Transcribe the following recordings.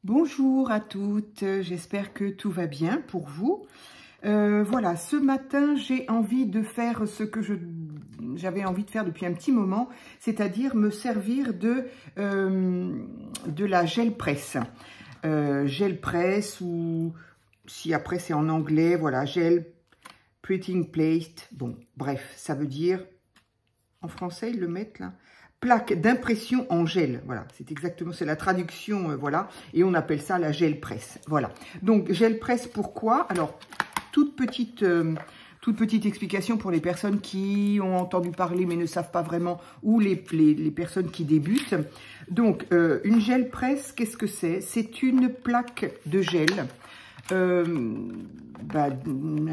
Bonjour à toutes, j'espère que tout va bien pour vous. Voilà, ce matin, j'ai envie de faire ce que j'avais envie de faire depuis un petit moment, c'est-à-dire me servir de la gel presse. Gel presse ou, si après c'est en anglais, voilà, gel printing plate. Bon, bref, ça veut dire, en français ils le mettent là, plaque d'impression en gel, voilà, c'est exactement, c'est la traduction, voilà, et on appelle ça la gel presse, voilà. Donc, gel presse, pourquoi? Alors, toute petite explication pour les personnes qui ont entendu parler mais ne savent pas vraiment, ou les personnes qui débutent. Donc, une gel presse, qu'est-ce que c'est? C'est une plaque de gel, un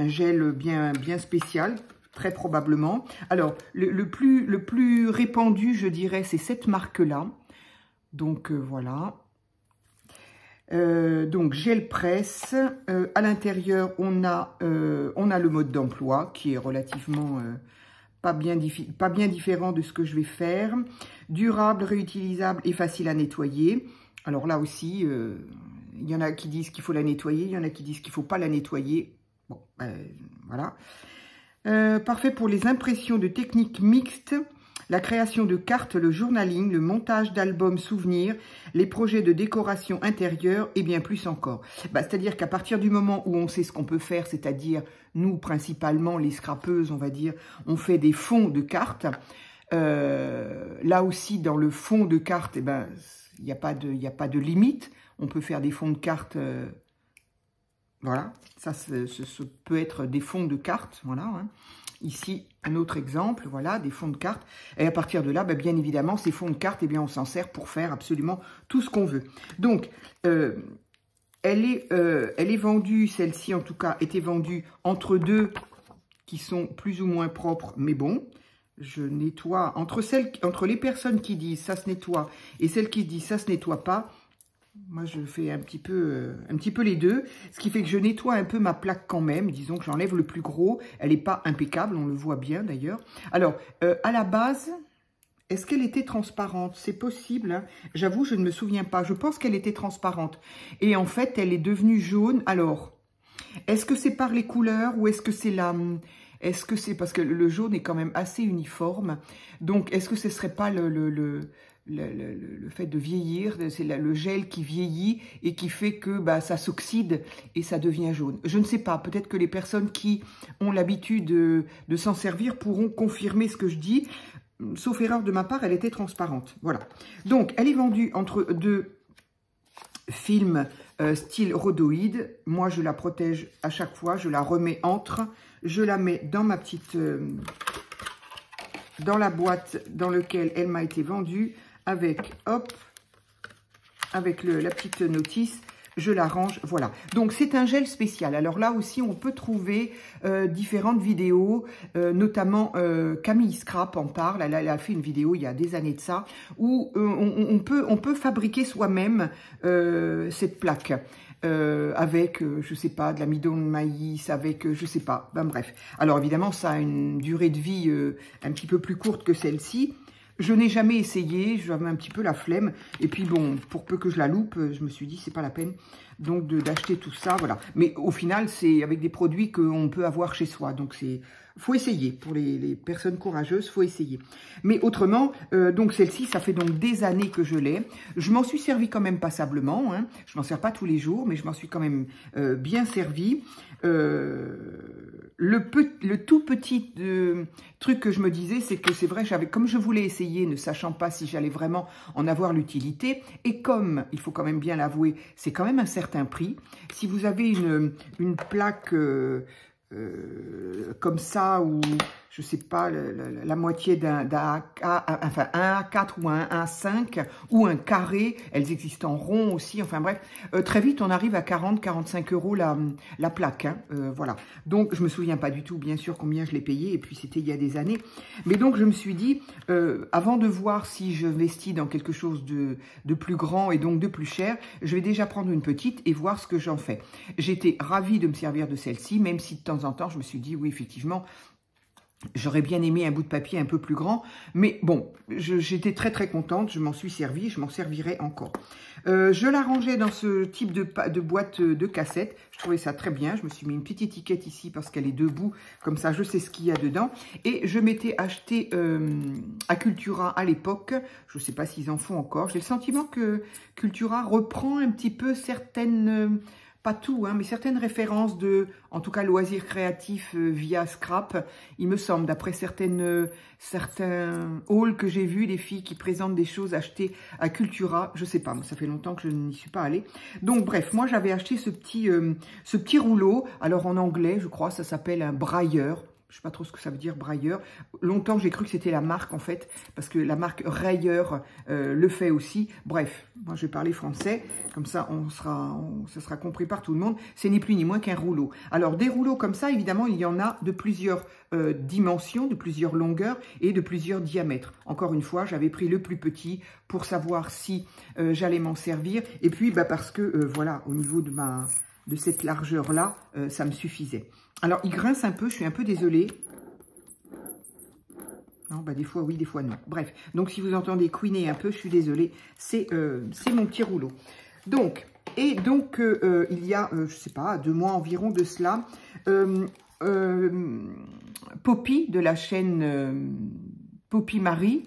gel bien spécial, très probablement. Alors, le plus répandu, je dirais, c'est cette marque-là. Donc, voilà. Donc, gel presse. À l'intérieur, on a le mode d'emploi qui est relativement pas bien différent de ce que je vais faire. Durable, réutilisable et facile à nettoyer. Alors là aussi, il y en a qui disent qu'il faut la nettoyer, il y en a qui disent qu'il ne faut pas la nettoyer. Bon, voilà. Parfait pour les impressions de techniques mixtes, la création de cartes, le journaling, le montage d'albums souvenirs, les projets de décoration intérieure et bien plus encore. C'est-à-dire qu'à partir du moment où on sait ce qu'on peut faire, c'est-à-dire nous principalement les scrapeuses, on va dire, on fait des fonds de cartes. Là aussi, dans le fond de cartes, il n'y a pas de limite. On peut faire des fonds de cartes. Voilà, ça peut être des fonds de cartes, voilà. Hein. Ici, un autre exemple, voilà, des fonds de cartes. Et à partir de là, bien évidemment, ces fonds de cartes, on s'en sert pour faire absolument tout ce qu'on veut. Donc, elle est vendue, celle-ci en tout cas, était vendue entre deux qui sont plus ou moins propres, mais bon. Je nettoie, entre les personnes qui disent ça se nettoie et celles qui disent ça se nettoie pas. Moi, je fais un petit peu les deux, ce qui fait que je nettoie un peu ma plaque quand même. Disons que j'enlève le plus gros. Elle n'est pas impeccable, on le voit bien d'ailleurs. Alors, à la base, est-ce qu'elle était transparente? C'est possible, hein. J'avoue, je ne me souviens pas. Je pense qu'elle était transparente. Et en fait, elle est devenue jaune. Alors, est-ce que c'est par les couleurs ou est-ce que c'est la... Est-ce que c'est parce que le jaune est quand même assez uniforme? Donc, est-ce que ce ne serait pas le fait de vieillir, c'est le gel qui vieillit et qui fait que ça s'oxyde et ça devient jaune. Je ne sais pas, peut-être que les personnes qui ont l'habitude de s'en servir pourront confirmer ce que je dis. Sauf erreur de ma part, elle était transparente. Voilà. Donc, elle est vendue entre deux films style rhodoïde. Moi, je la protège à chaque fois, je la remets entre, je la mets dans ma petite... dans la boîte dans laquelle elle m'a été vendue, avec, hop, avec la petite notice, je la range, voilà. Donc, c'est un gel spécial. Alors là aussi, on peut trouver différentes vidéos, notamment Camille Scrap en parle. Elle a fait une vidéo il y a des années de ça, où on peut fabriquer soi-même cette plaque. Avec, je sais pas, de l'amidon de maïs, avec, je sais pas, bref. Alors évidemment, ça a une durée de vie un petit peu plus courte que celle-ci. Je n'ai jamais essayé, j'avais un petit peu la flemme. Et puis bon, pour peu que je la loupe, je me suis dit, c'est pas la peine donc d'acheter tout ça, voilà. Mais au final, c'est avec des produits qu'on peut avoir chez soi. Donc faut essayer. Pour les personnes courageuses, faut essayer. Mais autrement, donc celle-ci, ça fait donc des années que je l'ai. Je m'en suis servi quand même passablement. Hein. Je m'en sers pas tous les jours, mais je m'en suis quand même bien servi. Le tout petit truc que je me disais, c'est que c'est vrai, comme je voulais essayer, ne sachant pas si j'allais vraiment en avoir l'utilité, et comme, il faut quand même bien l'avouer, c'est quand même un certain prix. Si vous avez une plaque comme ça, ou je sais pas, la moitié d'un enfin un A4 ou un A5 ou un carré, elles existent en rond aussi, enfin bref, très vite on arrive à 40-45 € la plaque, hein, voilà. Donc je me souviens pas du tout bien sûr combien je l'ai payé, et puis c'était il y a des années, mais donc je me suis dit, avant de voir si je investis dans quelque chose de plus grand et donc de plus cher, je vais déjà prendre une petite et voir ce que j'en fais. J'étais ravie de me servir de celle-ci, même si de temps en temps je me suis dit oui effectivement, J'aurais bien aimé un bout de papier un peu plus grand, mais bon, j'étais très contente, je m'en suis servie, je m'en servirai encore. Je la rangeais dans ce type de boîte de cassette, je trouvais ça très bien, je me suis mis une petite étiquette ici parce qu'elle est debout, comme ça je sais ce qu'il y a dedans. Et je m'étais acheté à Cultura à l'époque, je ne sais pas s'ils en font encore, j'ai le sentiment que Cultura reprend un petit peu certaines... pas tout, hein, mais certaines références de, en tout cas, loisirs créatifs via Scrap. Il me semble, d'après certains hauls que j'ai vus, des filles qui présentent des choses achetées à Cultura. Je sais pas, moi, ça fait longtemps que je n'y suis pas allée. Donc, bref, moi, j'avais acheté ce petit rouleau. Alors, en anglais, je crois, ça s'appelle un brailleur. Je ne sais pas trop ce que ça veut dire, brailleur. Longtemps, j'ai cru que c'était la marque, en fait, parce que la marque Rayeur le fait aussi. Bref, moi, je vais parler français, comme ça, ça sera compris par tout le monde. C'est ni plus ni moins qu'un rouleau. Alors, des rouleaux comme ça, évidemment, il y en a de plusieurs dimensions, de plusieurs longueurs et de plusieurs diamètres. Encore une fois, j'avais pris le plus petit pour savoir si j'allais m'en servir. Et puis, bah, parce que, voilà, au niveau de cette largeur-là, ça me suffisait. Alors, il grince un peu, je suis un peu désolée. Non, bah des fois oui, des fois non. Bref, donc si vous entendez couiner un peu, je suis désolée. C'est mon petit rouleau. Donc, il y a, je ne sais pas, 2 mois environ de cela, Poppy de la chaîne Poppy Marie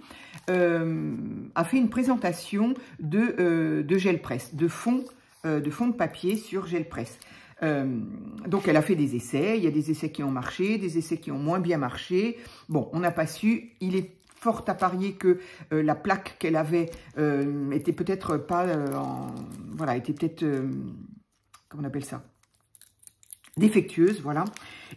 a fait une présentation de gel presse, de fond de papier sur gel presse. Donc, elle a fait des essais. Il y a des essais qui ont marché, des essais qui ont moins bien marché. Bon, on n'a pas su. Il est fort à parier que la plaque qu'elle avait était peut-être pas... voilà, était peut-être... comment on appelle ça? Défectueuse, voilà,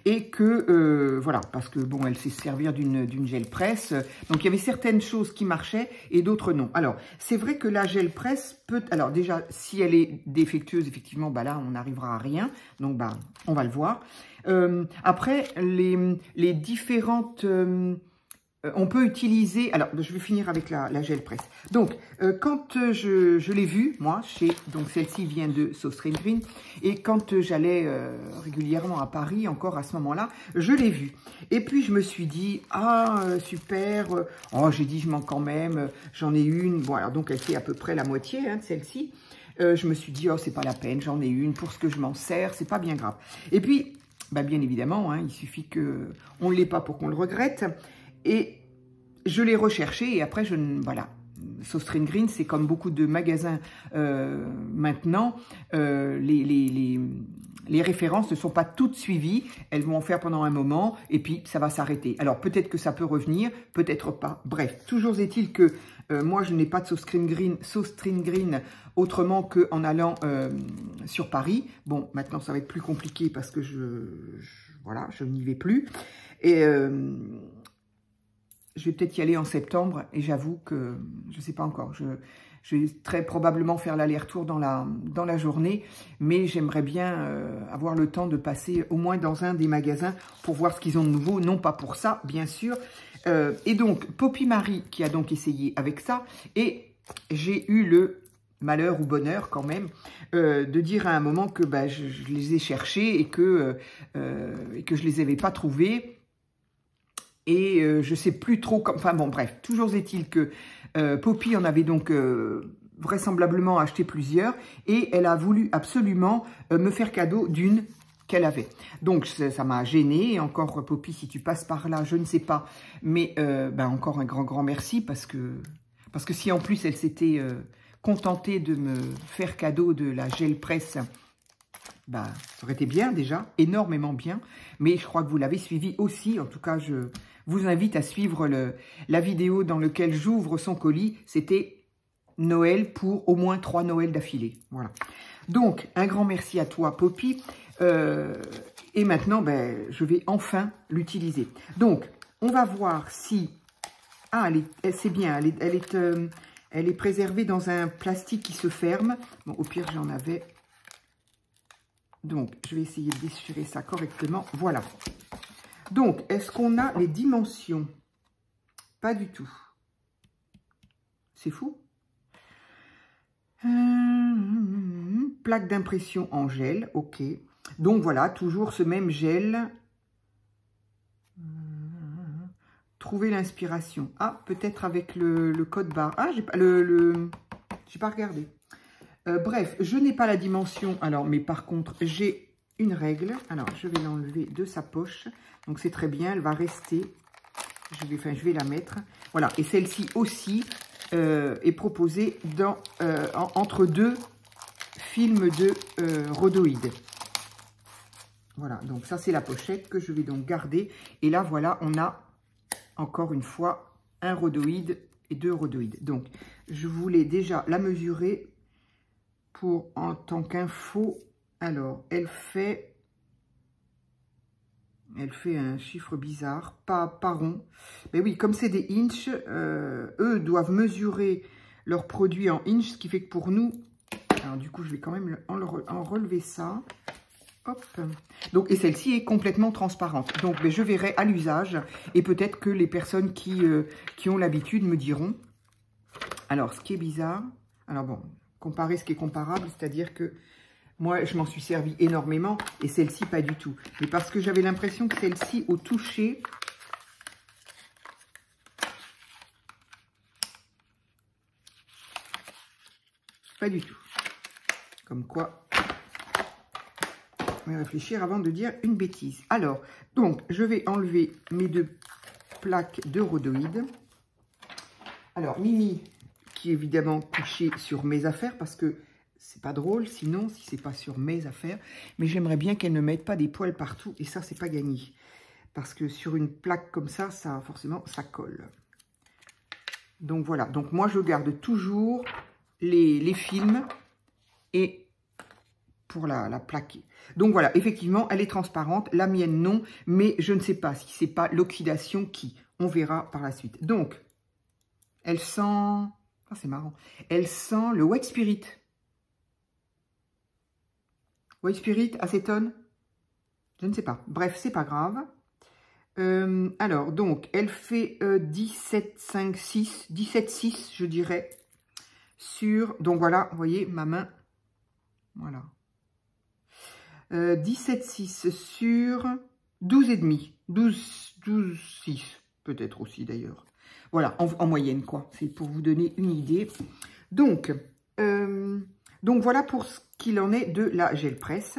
et que, voilà, parce que, bon, elle sait se servir d'une gel presse, donc il y avait certaines choses qui marchaient et d'autres non. Alors, c'est vrai que la gel presse peut, alors déjà, si elle est défectueuse, effectivement, bah là, on n'arrivera à rien, donc, bah, on va le voir. Après, les différentes... on peut utiliser... Alors, je vais finir avec la gel presse. Donc, quand je l'ai vue, moi, donc celle-ci vient de So String Green, et quand j'allais régulièrement à Paris, encore à ce moment-là, je l'ai vue. Et puis, je me suis dit, ah, super, oh, j'ai dit, je manque quand même, j'en ai une. Bon, alors, donc, elle fait à peu près la moitié, hein, de celle-ci. Je me suis dit, oh, c'est pas la peine, j'en ai une, pour ce que je m'en sers, c'est pas bien grave. Et puis, bah, bien évidemment, hein, il suffit qu'on ne l'ait pas pour qu'on le regrette. Et je l'ai recherché et après, voilà. So String Green, c'est comme beaucoup de magasins maintenant, les références ne sont pas toutes suivies, elles vont en faire pendant un moment et puis ça va s'arrêter. Alors peut-être que ça peut revenir, peut-être pas. Bref, toujours est-il que moi je n'ai pas de So String Green autrement qu'en allant sur Paris. Bon, maintenant ça va être plus compliqué parce que voilà, je n'y vais plus. Et... je vais peut-être y aller en septembre et j'avoue que je ne sais pas encore. Je vais très probablement faire l'aller-retour dans la journée, mais j'aimerais bien avoir le temps de passer au moins dans un des magasins pour voir ce qu'ils ont de nouveau. Non pas pour ça, bien sûr. Et donc, Poppy Marie qui a donc essayé avec ça et j'ai eu le malheur ou bonheur quand même de dire à un moment que bah, je les ai cherchés et que je les avais pas trouvés. Et je ne sais plus trop... Enfin bon, bref, toujours est-il que Poppy en avait donc vraisemblablement acheté plusieurs. Et elle a voulu absolument me faire cadeau d'une qu'elle avait. Donc ça m'a gênée. Et encore, Poppy, si tu passes par là, je ne sais pas. Mais ben, encore un grand merci parce que si en plus elle s'était contentée de me faire cadeau de la gel presse... bah, ça aurait été bien déjà, énormément bien, mais je crois que vous l'avez suivi aussi. En tout cas, je vous invite à suivre la vidéo dans laquelle j'ouvre son colis. C'était Noël pour au moins 3 Noëls d'affilée. Voilà. Donc, un grand merci à toi, Poppy. Et maintenant, ben, je vais enfin l'utiliser. Donc, on va voir si... Ah, c'est bien, elle est préservée dans un plastique qui se ferme. Bon, au pire, j'en avais... Donc, je vais essayer de déchirer ça correctement. Voilà. Donc, est-ce qu'on a les dimensions? Pas du tout. C'est fou. Plaque d'impression en gel. Ok. Donc, voilà, toujours ce même gel. trouver l'inspiration? Ah, peut-être avec le code barre. Ah, j'ai pas regardé. Bref, je n'ai pas la dimension. Alors, mais par contre, j'ai une règle. Alors, je vais l'enlever de sa poche. Donc, c'est très bien. Elle va rester. Je vais la mettre. Voilà. Et celle-ci aussi est proposée entre deux films de rhodoïdes. Voilà. Donc, ça, c'est la pochette que je vais donc garder. Et là, voilà, on a encore une fois un rhodoïde et deux rhodoïdes. Donc, je voulais déjà la mesurer pour en tant qu'info. Alors, elle fait un chiffre bizarre, pas rond. Mais oui, comme c'est des inches, eux doivent mesurer leurs produits en inches, ce qui fait que pour nous, alors du coup, je vais quand même en relever ça. Hop. Donc, et celle-ci est complètement transparente. Donc, je verrai à l'usage. Et peut-être que les personnes qui ont l'habitude me diront. Alors, ce qui est bizarre. Alors bon, comparer ce qui est comparable, c'est-à-dire que moi, je m'en suis servi énormément. Et celle-ci, pas du tout. Mais parce que j'avais l'impression que celle-ci, au toucher, pas du tout. Comme quoi... réfléchir avant de dire une bêtise. Alors, donc, je vais enlever mes deux plaques de rhodoïdes. Alors, Mimi, qui est évidemment couchée sur mes affaires, parce que c'est pas drôle, sinon, si c'est pas sur mes affaires. Mais j'aimerais bien qu'elle ne mette pas des poils partout, et ça, c'est pas gagné. Parce que sur une plaque comme ça, forcément, ça colle. Donc, voilà. Donc, moi, je garde toujours les films et... pour la plaquer. Donc voilà, effectivement, elle est transparente. La mienne, non. Mais je ne sais pas si c'est pas l'oxydation qui. On verra par la suite. Donc, elle sent... Ah, c'est marrant. Elle sent le White Spirit. White Spirit, acétone? Je ne sais pas. Bref, c'est pas grave. Alors, donc, elle fait 17,6, je dirais. Sur... Donc voilà, vous voyez, ma main. Voilà. 17,6 sur 12,5. 12,6 peut-être aussi d'ailleurs. Voilà, en moyenne quoi. C'est pour vous donner une idée. Donc voilà pour ce qu'il en est de la gel presse.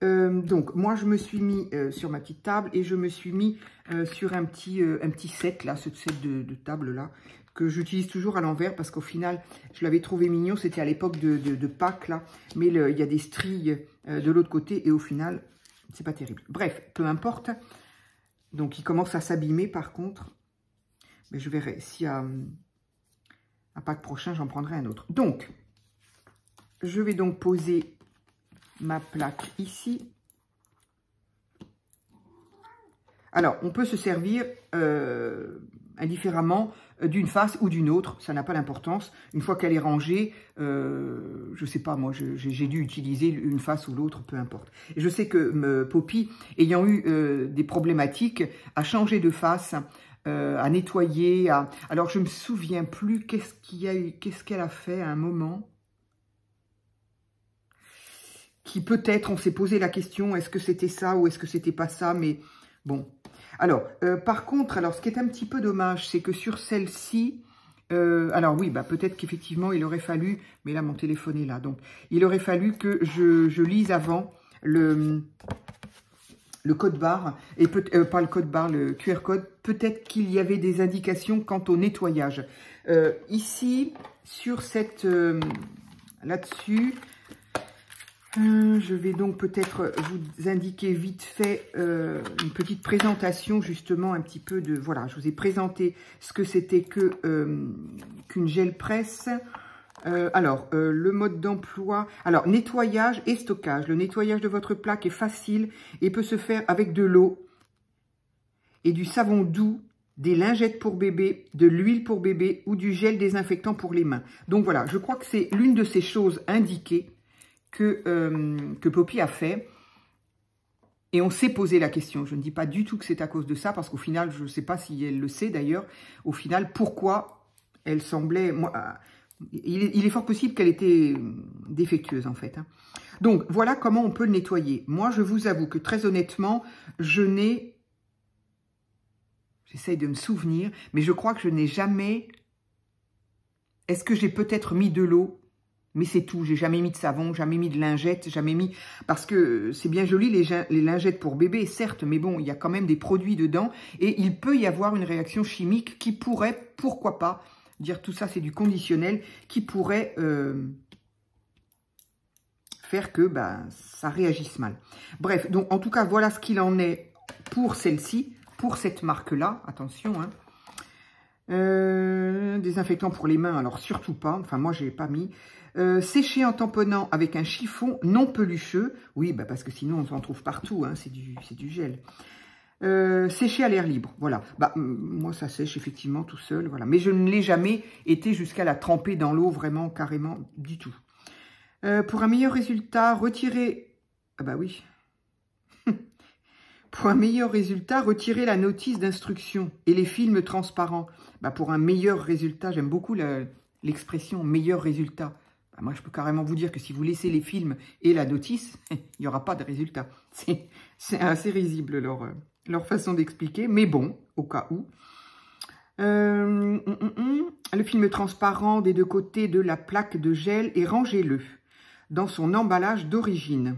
Donc moi je me suis mis sur ma petite table et je me suis mis sur un petit set là, ce set de table là, que j'utilise toujours à l'envers parce qu'au final, je l'avais trouvé mignon. C'était à l'époque de Pâques, là. Mais il y a des stries de l'autre côté et au final, c'est pas terrible. Bref, peu importe. Donc, il commence à s'abîmer par contre. Mais je verrai si à Pâques prochain, j'en prendrai un autre. Donc, je vais donc poser ma plaque ici. Alors, on peut se servir indifféremment d'une face ou d'une autre, ça n'a pas d'importance. Une fois qu'elle est rangée, je sais pas, moi, j'ai dû utiliser une face ou l'autre, peu importe. Et je sais que Poppy, ayant eu des problématiques, a changé de face, à nettoyer. Alors, je me souviens plus qu'est-ce qu'elle a fait à un moment. Qui peut-être, on s'est posé la question, est-ce que c'était ça ou est-ce que c'était pas ça, mais bon. Alors, par contre, ce qui est un petit peu dommage, c'est que sur celle-ci, alors oui, peut-être qu'effectivement, il aurait fallu, mais là, mon téléphone est là, donc il aurait fallu que je lise avant le code barre, et pas le code barre, le QR code, peut-être qu'il y avait des indications quant au nettoyage. Ici, sur cette, là-dessus, je vais donc peut-être vous indiquer vite fait une petite présentation justement un petit peu de... Voilà, je vous ai présenté ce que c'était qu'une gel presse. Le mode d'emploi... Alors, nettoyage et stockage. Le nettoyage de votre plaque est facile et peut se faire avec de l'eau et du savon doux, des lingettes pour bébé, de l'huile pour bébé ou du gel désinfectant pour les mains. Donc voilà, je crois que c'est l'une de ces choses indiquées que Poppy a fait. Et on s'est posé la question. Je ne dis pas du tout que c'est à cause de ça, parce qu'au final, je ne sais pas si elle le sait d'ailleurs, au final, pourquoi elle semblait... il est fort possible qu'elle était défectueuse en fait. Donc, voilà comment on peut le nettoyer. Moi, je vous avoue que très honnêtement, j'ai J'essaye de me souvenir, mais je crois que je n'ai jamais... Est-ce que j'ai peut-être mis de l'eau? Mais c'est tout, j'ai jamais mis de savon, jamais mis de lingettes, jamais mis... Parce que c'est bien joli les lingettes pour bébé, certes, mais bon, il y a quand même des produits dedans. Et il peut y avoir une réaction chimique qui pourrait, pourquoi pas, dire tout ça c'est du conditionnel, qui pourrait faire que ça réagisse mal. Bref, donc en tout cas, voilà ce qu'il en est pour celle-ci, pour cette marque-là. Attention, hein. Désinfectant pour les mains, alors surtout pas, enfin moi je n'ai pas mis. Sécher en tamponnant avec un chiffon non pelucheux, oui parce que sinon on s'en trouve partout, hein, c'est du gel. Sécher à l'air libre, voilà, moi ça sèche effectivement tout seul, voilà, mais je ne l'ai jamais été jusqu'à la tremper dans l'eau, vraiment, carrément, du tout. Pour un meilleur résultat, retirer, oui. Pour un meilleur résultat, retirez la notice d'instruction et les films transparents. Pour un meilleur résultat, j'aime beaucoup l'expression « meilleur résultat ». Moi, je peux carrément vous dire que si vous laissez les films et la notice, il n'y aura pas de résultat. C'est assez risible leur façon d'expliquer, mais bon, au cas où. Le film transparent des deux côtés de la plaque de gel et rangez-le dans son emballage d'origine.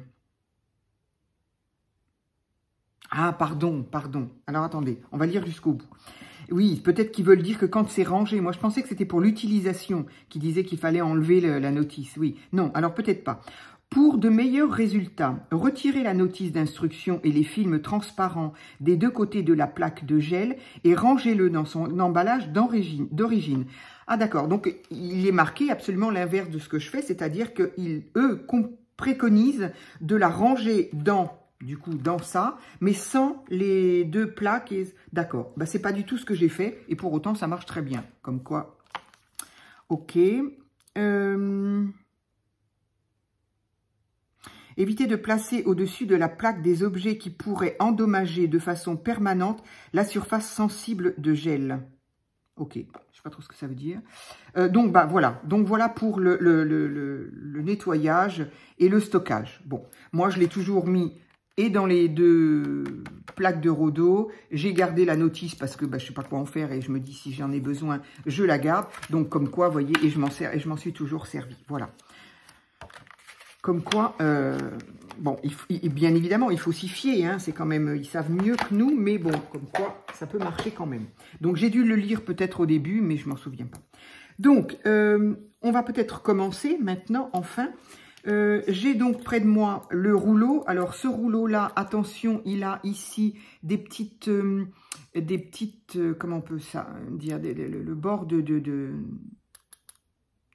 Ah, pardon. Alors, attendez, on va lire jusqu'au bout. Oui, peut-être qu'ils veulent dire que quand c'est rangé, moi je pensais que c'était pour l'utilisation, qui disait qu'il fallait enlever la notice. Oui, non, alors peut-être pas. Pour de meilleurs résultats, retirez la notice d'instruction et les films transparents des deux côtés de la plaque de gel et rangez-le dans son emballage d'origine. Ah d'accord, donc il est marqué absolument l'inverse de ce que je fais, c'est-à-dire qu'eux préconisent de la ranger dans ça, mais sans les deux plaques. D'accord, c'est pas du tout ce que j'ai fait, et pour autant, ça marche très bien. Comme quoi, ok. Évitez de placer au-dessus de la plaque des objets qui pourraient endommager de façon permanente la surface sensible de gel. Ok, je sais pas trop ce que ça veut dire. Donc voilà pour le nettoyage et le stockage. Bon, moi je l'ai toujours mis et dans les deux plaques de Rodo. J'ai gardé la notice parce que je sais pas quoi en faire et je me dis si j'en ai besoin, je la garde. Donc comme quoi, vous voyez, et je m'en sers et je m'en suis toujours servi. Voilà. Comme quoi, bon, bien évidemment, il faut s'y fier, hein, c'est quand même, ils savent mieux que nous, mais bon, comme quoi, ça peut marcher quand même. Donc, j'ai dû le lire peut-être au début, mais je m'en souviens pas. Donc, on va peut-être commencer maintenant, enfin. J'ai donc près de moi le rouleau. Alors, ce rouleau-là, attention, il a ici des petites, comment on peut ça dire, le bord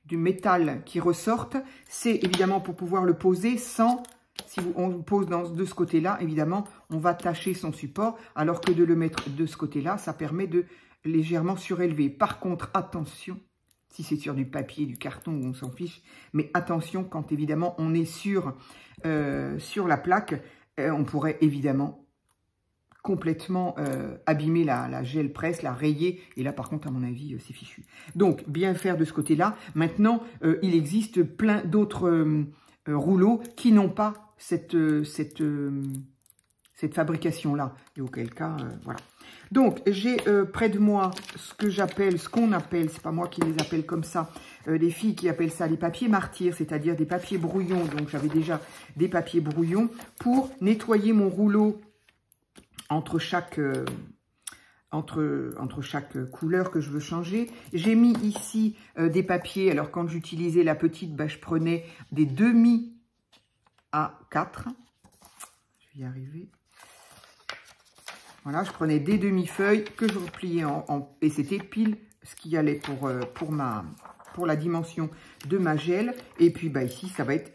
du métal qui ressortent, c'est évidemment pour pouvoir le poser sans, si on le pose de ce côté-là, évidemment, on va tâcher son support, alors que de le mettre de ce côté-là, ça permet de légèrement surélever. Par contre, attention, si c'est sur du papier, du carton, on s'en fiche, mais attention, quand évidemment on est sur la plaque, on pourrait évidemment complètement abîmer la gel presse, la rayer, et là par contre à mon avis c'est fichu. Donc bien faire de ce côté-là. Maintenant il existe plein d'autres rouleaux qui n'ont pas cette fabrication-là, et auquel cas voilà. Donc j'ai près de moi ce qu'on appelle, c'est pas moi qui les appelle comme ça, les filles qui appellent ça les papiers martyrs, c'est-à-dire des papiers brouillons. Donc j'avais déjà des papiers brouillons pour nettoyer mon rouleau entre chaque couleur que je veux changer. J'ai mis ici des papiers. Alors, quand j'utilisais la petite, je prenais des demi A4. Je vais y arriver. Voilà, je prenais des demi-feuilles que je repliais et c'était pile ce qu'il y allait pour la dimension de ma gel. Et puis ici ça va être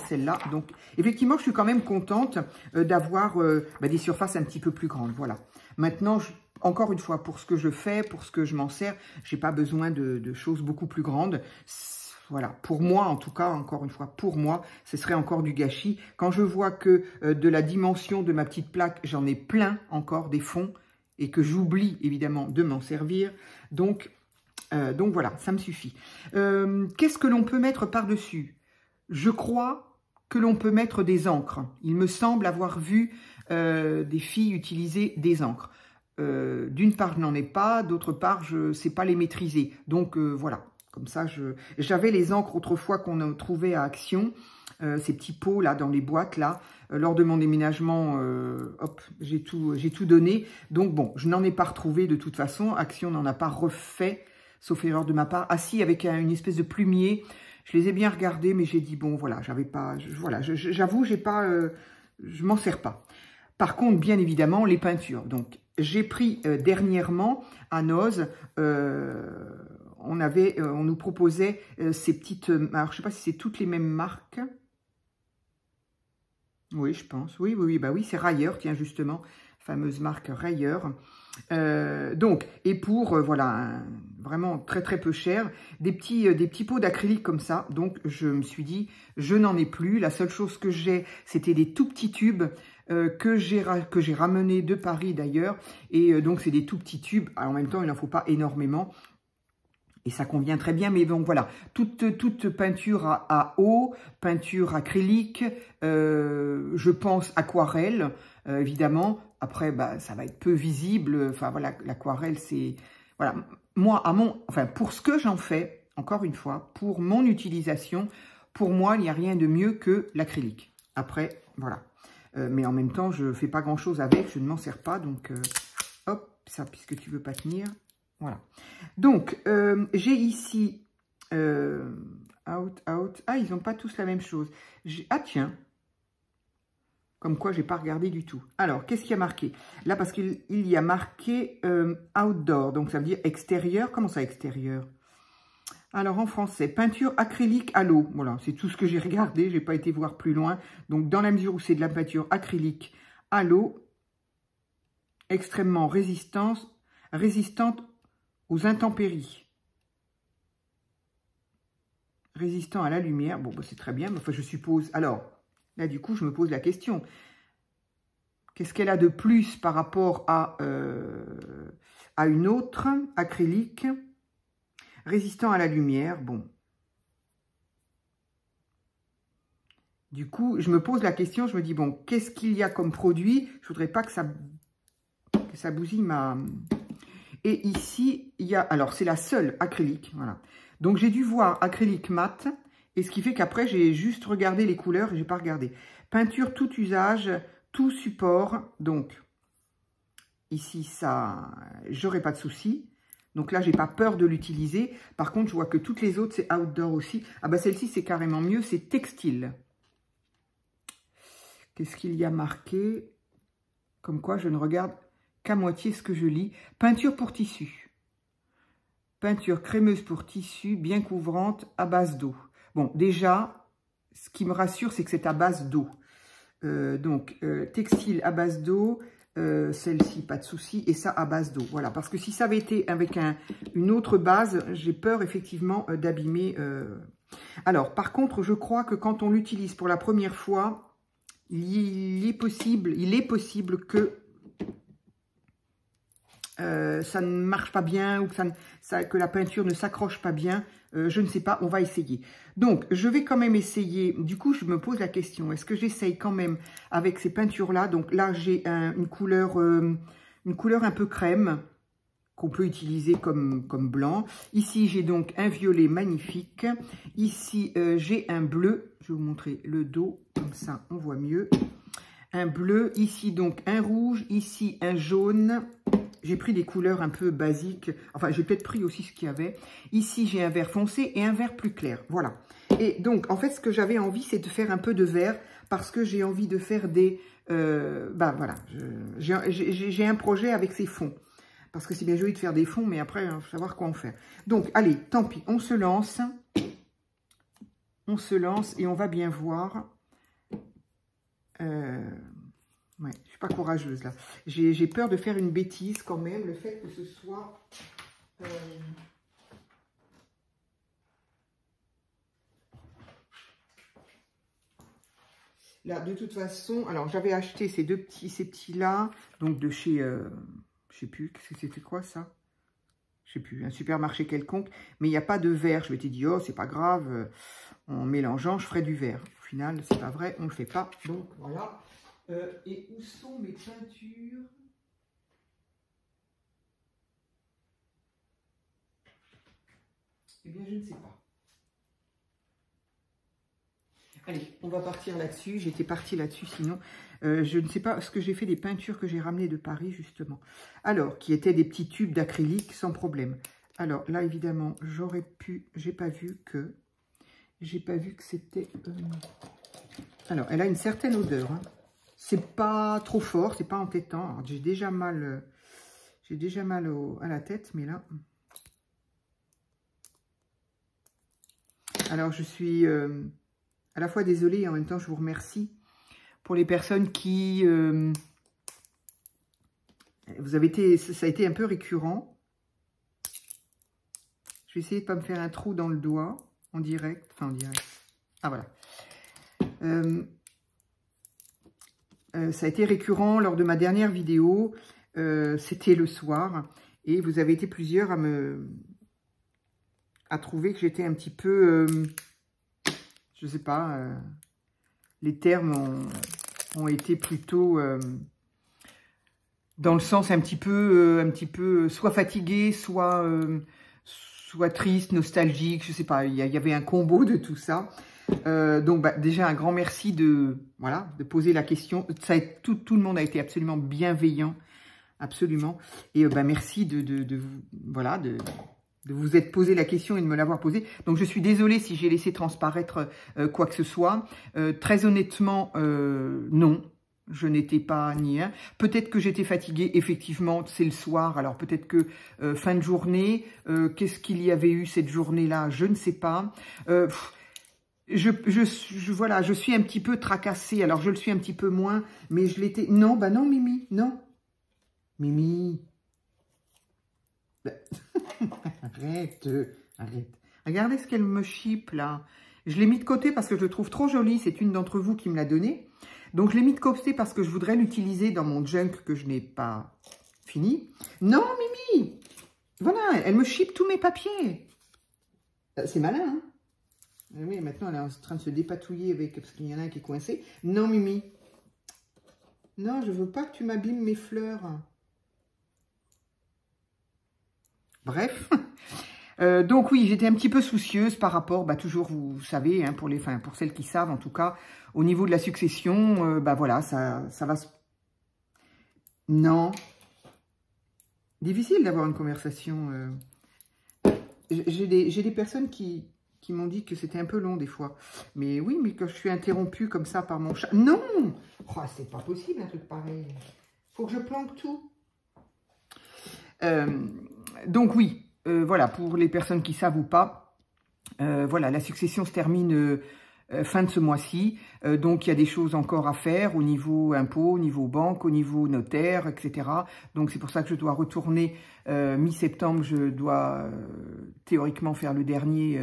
celle-là. Donc effectivement je suis quand même contente d'avoir des surfaces un petit peu plus grandes. Voilà. Maintenant encore une fois, pour ce que je fais, pour ce que je m'en sers, j'ai pas besoin de choses beaucoup plus grandes. Voilà, pour moi en tout cas, encore une fois, pour moi, ce serait encore du gâchis. Quand je vois que de la dimension de ma petite plaque, j'en ai plein encore des fonds et que j'oublie évidemment de m'en servir. Donc voilà, ça me suffit. Qu'est-ce que l'on peut mettre par-dessus? Je crois que l'on peut mettre des encres. Il me semble avoir vu des filles utiliser des encres. d'une part, je n'en ai pas, d'autre part, je ne sais pas les maîtriser. Donc, voilà, comme ça, j'avais les encres autrefois qu'on trouvait à Action, ces petits pots là dans les boîtes là. Lors de mon déménagement, hop, j'ai tout donné. Donc, bon, je n'en ai pas retrouvé de toute façon. Action n'en a pas refait, sauf erreur de ma part. Ah si, avec une espèce de plumier. Je les ai bien regardés, mais j'ai dit, bon, voilà, j'avais pas... Voilà, j'avoue, j'ai pas... je m'en sers pas. Par contre, bien évidemment, les peintures. Donc, j'ai pris dernièrement, à Noz, on nous proposait ces petites... alors, je sais pas si c'est toutes les mêmes marques. Oui, je pense. Oui, bah oui, c'est Rayer, tiens, justement, fameuse marque Rayer. Donc, et pour, voilà, vraiment très très peu cher, des petits pots d'acrylique comme ça. Donc, je me suis dit, je n'en ai plus. La seule chose que j'ai, c'était des tout petits tubes que j'ai ramenés de Paris d'ailleurs. Et donc, c'est des tout petits tubes. Alors, en même temps, il n'en faut pas énormément. Et ça convient très bien, mais donc voilà, toute peinture à eau, peinture acrylique, je pense aquarelle, évidemment. Après, bah, ça va être peu visible. Enfin voilà, l'aquarelle, c'est... Voilà, moi, enfin, pour ce que j'en fais, encore une fois, pour mon utilisation, pour moi, il n'y a rien de mieux que l'acrylique. Après, voilà. Mais en même temps, je ne fais pas grand-chose avec, je ne m'en sers pas. Donc, hop, ça, puisque tu ne veux pas tenir... Voilà. Donc, j'ai ici out. Ah, ils n'ont pas tous la même chose. Ah, tiens. Comme quoi, je n'ai pas regardé du tout. Alors, qu'est-ce qu'il y a marqué? Là, parce qu'il y a marqué outdoor. Donc, ça veut dire extérieur. Comment ça, extérieur? Alors, en français, peinture acrylique à l'eau. Voilà, c'est tout ce que j'ai regardé. Je n'ai pas été voir plus loin. Donc, dans la mesure où c'est de la peinture acrylique à l'eau, extrêmement résistante aux intempéries. Résistant à la lumière. Bon, bah, c'est très bien, mais enfin, je suppose... Alors, là, du coup, je me pose la question. Qu'est-ce qu'elle a de plus par rapport à une autre acrylique? Résistant à la lumière, bon. Du coup, je me pose la question, je me dis, bon, qu'est-ce qu'il y a comme produit? Je voudrais pas que ça bousille ma... Et ici, il y a... Alors, c'est la seule acrylique, voilà. Donc, j'ai dû voir acrylique mat. Et ce qui fait qu'après, j'ai juste regardé les couleurs et j'ai pas regardé. Peinture tout usage, tout support. Donc, ici, ça... J'aurais pas de souci. Donc là, j'ai pas peur de l'utiliser. Par contre, je vois que toutes les autres, c'est outdoor aussi. Ah bah, celle-ci, c'est carrément mieux. C'est textile. Qu'est-ce qu'il y a marqué? Comme quoi, je ne regarde... qu'à moitié ce que je lis. Peinture pour tissu. Peinture crémeuse pour tissu, bien couvrante, à base d'eau. Bon, déjà, ce qui me rassure, c'est que c'est à base d'eau. Donc, textile à base d'eau, celle-ci, pas de souci, et ça à base d'eau. Voilà, parce que si ça avait été avec une autre base, j'ai peur effectivement d'abîmer. Alors, par contre, je crois que quand on l'utilise pour la première fois, il est possible que ça ne marche pas bien ou que la peinture ne s'accroche pas bien. Je ne sais pas, on va essayer. Donc, je vais quand même essayer. Du coup, je me pose la question, est-ce que j'essaye quand même avec ces peintures-là? Donc là, j'ai une couleur un peu crème qu'on peut utiliser comme blanc. Ici, j'ai donc un violet magnifique. Ici, j'ai un bleu. Je vais vous montrer le dos, comme ça, on voit mieux. Un bleu. Ici, donc, un rouge. Ici, un jaune. J'ai pris des couleurs un peu basiques. Enfin, j'ai peut-être pris aussi ce qu'il y avait. Ici, j'ai un vert foncé et un vert plus clair. Voilà. Et donc, en fait, ce que j'avais envie, c'est de faire un peu de vert parce que j'ai envie de faire des... ben voilà, j'ai un projet avec ces fonds. Parce que c'est bien joli de faire des fonds, mais après, il faut savoir quoi en faire. Donc, allez, tant pis, on se lance. On se lance et on va bien voir... Ouais, je ne suis pas courageuse là. J'ai peur de faire une bêtise quand même, le fait que ce soit... Là, de toute façon, alors j'avais acheté ces petits là, donc de chez, je sais plus, qu'est-ce que c'était quoi ça? Je sais plus, un supermarché quelconque, mais il n'y a pas de vert. Je m'étais dit, oh, c'est pas grave, en mélangeant, je ferai du vert. Au final, c'est pas vrai, on le fait pas, donc voilà. Et où sont mes peintures? Eh bien, je ne sais pas. Allez, on va partir là-dessus. J'étais partie là-dessus, sinon, je ne sais pas ce que j'ai fait des peintures que j'ai ramenées de Paris, justement. Alors, qui étaient des petits tubes d'acrylique sans problème. Alors, là, évidemment, j'aurais pu... J'ai pas vu que c'était... Alors, elle a une certaine odeur. Hein. C'est pas trop fort, c'est pas entêtant. J'ai déjà mal... à la tête, mais là... Alors, je suis à la fois désolée et en même temps, je vous remercie pour les personnes qui... ça a été un peu récurrent. Je vais essayer de ne pas me faire un trou dans le doigt en direct. Enfin, en direct. Ah, voilà. Ça a été récurrent lors de ma dernière vidéo. C'était le soir. Et vous avez été plusieurs à trouver que j'étais un petit peu... je sais pas... les termes ont été plutôt... dans le sens un petit peu soit fatigué, soit triste, nostalgique, je sais pas, il y avait un combo de tout ça. Donc bah, déjà un grand merci de poser la question. Tout le monde a été absolument bienveillant, absolument. Et bah, merci de vous être posé la question et de me l'avoir posée. Donc je suis désolée si j'ai laissé transparaître quoi que ce soit. Très honnêtement, non. Je n'étais pas ni un. Peut-être que j'étais fatiguée, effectivement, c'est le soir. Alors peut-être que fin de journée, qu'est-ce qu'il y avait eu cette journée-là? Je ne sais pas. Je suis un petit peu tracassée. Alors je le suis un petit peu moins, mais je l'étais... Non, bah non, Mimi, non. Mimi. Arrête. Regardez ce qu'elle me chipe, là. Je l'ai mis de côté parce que je le trouve trop joli. C'est une d'entre vous qui me l'a donné. Donc, je l'ai mis de côté parce que je voudrais l'utiliser dans mon junk que je n'ai pas fini. Non, Mimi! Voilà, elle me chipe tous mes papiers. C'est malin, hein? Oui, maintenant, elle est en train de se dépatouiller parce qu'il y en a un qui est coincé. Non, Mimi. Non, je veux pas que tu m'abîmes mes fleurs. Bref. Donc oui, j'étais un petit peu soucieuse par rapport, bah, toujours, vous savez, hein, pour celles qui savent, en tout cas, au niveau de la succession, bah voilà, ça va se... Non. Difficile d'avoir une conversation. J'ai des personnes qui m'ont dit que c'était un peu long des fois. Mais oui, mais quand je suis interrompue comme ça par mon chat... Non! Oh, c'est pas possible un truc pareil. Faut que je planque tout. Donc oui. Voilà, pour les personnes qui savent ou pas, voilà, la succession se termine fin de ce mois-ci. Donc, il y a des choses encore à faire au niveau impôt, au niveau banque, au niveau notaire, etc. Donc, c'est pour ça que je dois retourner mi-septembre. Je dois théoriquement faire le dernier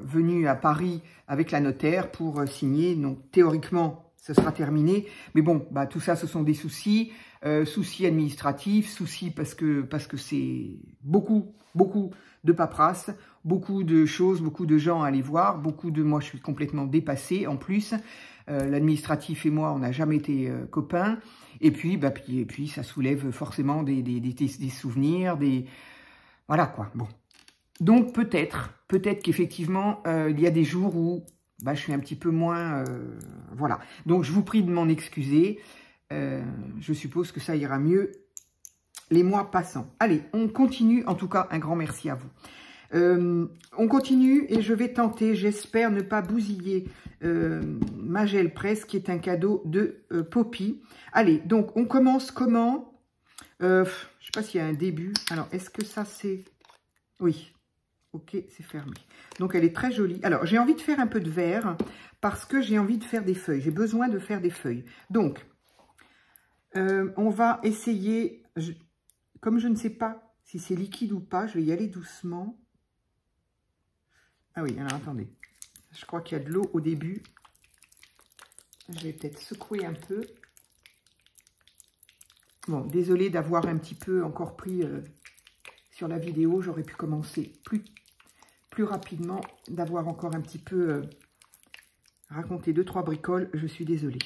venu à Paris avec la notaire pour signer. Donc, théoriquement, ce sera terminé. Mais bon, bah, tout ça, ce sont des soucis. Soucis administratifs, soucis parce que c'est beaucoup de paperasse, beaucoup de choses, beaucoup de gens à aller voir, moi je suis complètement dépassée en plus. L'administratif et moi, on n'a jamais été copains. Et puis, ça soulève forcément des souvenirs, voilà quoi. Bon. Donc peut-être qu'effectivement, il y a des jours où je suis un petit peu moins... voilà. Donc je vous prie de m'en excuser. Je suppose que ça ira mieux les mois passant. Allez, on continue. En tout cas, un grand merci à vous. On continue et je vais tenter, j'espère ne pas bousiller ma gel presse qui est un cadeau de Poppy. Allez, donc on commence comment? Je ne sais pas s'il y a un début. Alors, est-ce que ça c'est... Oui. Ok, c'est fermé. Donc, elle est très jolie. Alors, j'ai envie de faire un peu de vert parce que j'ai envie de faire des feuilles. J'ai besoin de faire des feuilles. Donc, on va essayer, comme je ne sais pas si c'est liquide ou pas, je vais y aller doucement. Ah oui, alors attendez, je crois qu'il y a de l'eau au début. Je vais peut-être secouer un peu. Bon, désolée d'avoir un petit peu encore pris sur la vidéo, j'aurais pu commencer plus rapidement, d'avoir encore un petit peu raconté 2-3 bricoles, je suis désolée.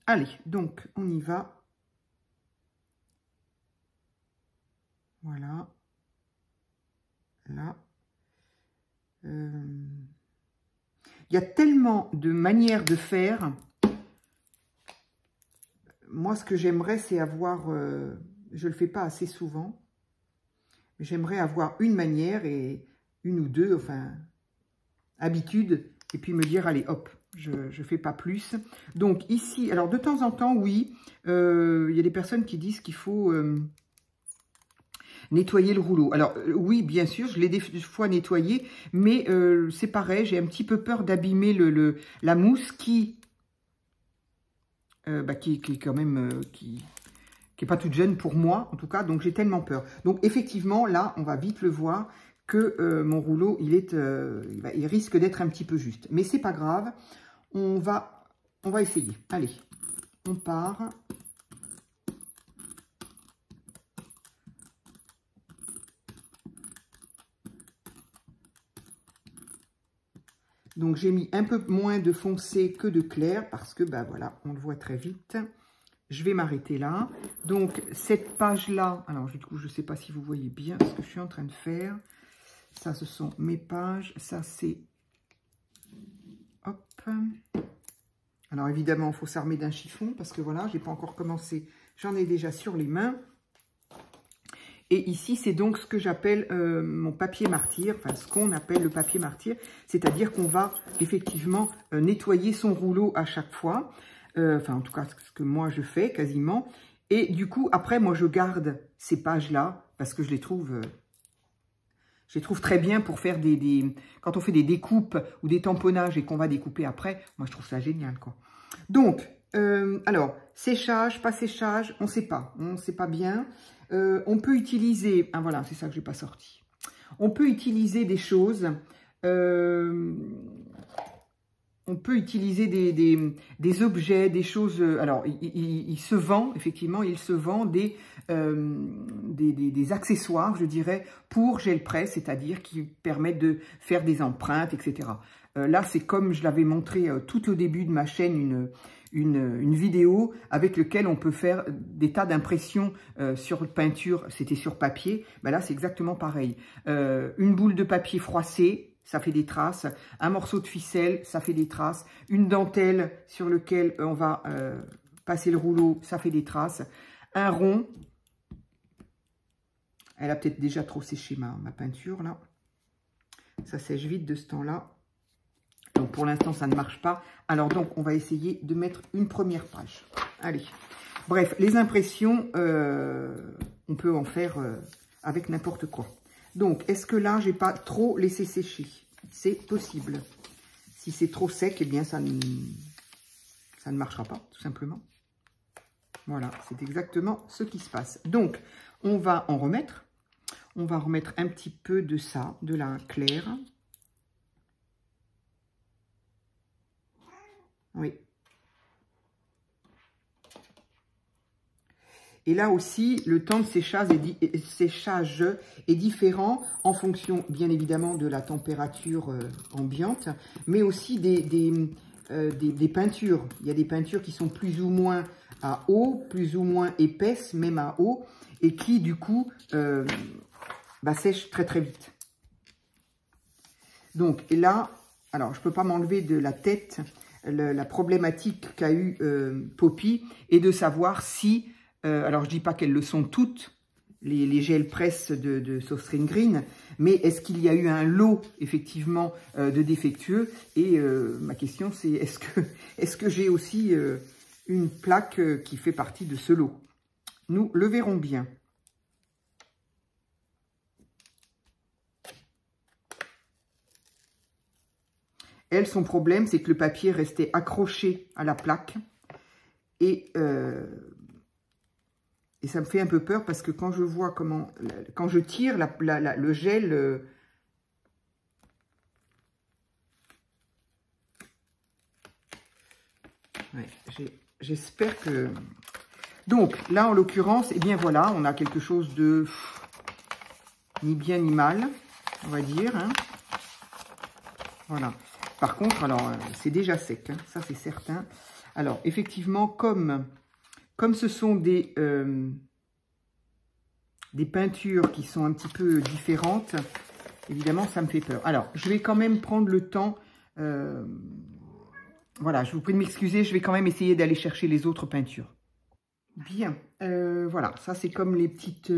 Allez, donc on y va. Voilà. Là. y a tellement de manières de faire. Moi, ce que j'aimerais, c'est avoir... je ne le fais pas assez souvent. J'aimerais avoir une manière et une ou deux, enfin, habitudes. Et puis me dire, allez, hop, je ne fais pas plus. Donc ici, alors de temps en temps, oui, il y a des personnes qui disent qu'il faut... nettoyer le rouleau. Alors, oui, bien sûr, je l'ai des fois nettoyé, mais c'est pareil, j'ai un petit peu peur d'abîmer la mousse qui est quand même... qui est pas toute jeune pour moi, en tout cas, donc j'ai tellement peur. Donc, effectivement, là, on va vite le voir que mon rouleau, il risque d'être un petit peu juste. Mais c'est pas grave, on va essayer. Allez, on part... Donc, j'ai mis un peu moins de foncé que de clair parce que, voilà, on le voit très vite. Je vais m'arrêter là. Donc, cette page-là, alors du coup, je ne sais pas si vous voyez bien ce que je suis en train de faire. Ça, ce sont mes pages. Ça, c'est... Hop. Alors, évidemment, il faut s'armer d'un chiffon parce que, voilà, je n'ai pas encore commencé. J'en ai déjà sur les mains. Et ici, c'est donc ce que j'appelle mon papier martyr, enfin ce qu'on appelle le papier martyr, c'est-à-dire qu'on va effectivement nettoyer son rouleau à chaque fois, enfin en tout cas ce que moi je fais quasiment, et du coup après moi je garde ces pages-là parce que je les trouve très bien pour faire quand on fait des découpes ou des tamponnages et qu'on va découper après, moi je trouve ça génial quoi. Donc, alors, séchage, pas séchage, on ne sait pas bien. On peut utiliser, ah voilà, c'est ça que je n'ai pas sorti. On peut utiliser des choses, on peut utiliser des objets, des choses, alors il se vend, effectivement, il se vend des accessoires, je dirais, pour gel presse, c'est-à-dire qui permettent de faire des empreintes, etc. Là, c'est comme je l'avais montré tout au début de ma chaîne, une vidéo avec lequel on peut faire des tas d'impressions sur peinture, c'était sur papier, là c'est exactement pareil. Une boule de papier froissé, ça fait des traces, un morceau de ficelle, ça fait des traces, une dentelle sur lequel on va passer le rouleau, ça fait des traces, un rond, elle a peut-être déjà trop séché ma peinture là, ça sèche vite de ce temps-là. Donc, pour l'instant, ça ne marche pas. Alors, donc, on va essayer de mettre une première page. Allez. Bref, les impressions, on peut en faire avec n'importe quoi. Donc, est-ce que là, j'ai pas trop laissé sécher? C'est possible. Si c'est trop sec, eh bien, ça ne marchera pas, tout simplement. Voilà, c'est exactement ce qui se passe. Donc, on va en remettre. On va remettre un petit peu de ça, de la claire. Oui. Et là aussi, le temps de séchage est différent en fonction, bien évidemment, de la température ambiante, mais aussi des peintures. Il y a des peintures qui sont plus ou moins à eau, plus ou moins épaisses, même à eau, et qui, du coup, sèchent très, très vite. Donc, et là, alors, je ne peux pas m'enlever de la tête la problématique qu'a eu Poppy et de savoir si, alors je dis pas qu'elles le sont toutes, les gels presse de Soft Green, mais est-ce qu'il y a eu un lot effectivement de défectueux? Et ma question c'est est-ce que j'ai aussi une plaque qui fait partie de ce lot? Nous le verrons bien. Elle, son problème, c'est que le papier restait accroché à la plaque. Et ça me fait un peu peur parce que quand je vois comment... Quand je tire le gel... ouais, j'espère que... Donc, là, en l'occurrence, eh bien voilà, on a quelque chose de... ni bien ni mal, on va dire. Hein. Voilà. Par contre, alors, c'est déjà sec, hein, ça c'est certain. Alors, effectivement, comme ce sont des peintures qui sont un petit peu différentes, évidemment, ça me fait peur. Alors, je vais quand même prendre le temps. Voilà, je vous prie de m'excuser. Je vais quand même essayer d'aller chercher les autres peintures. Bien, voilà, ça c'est comme les petites...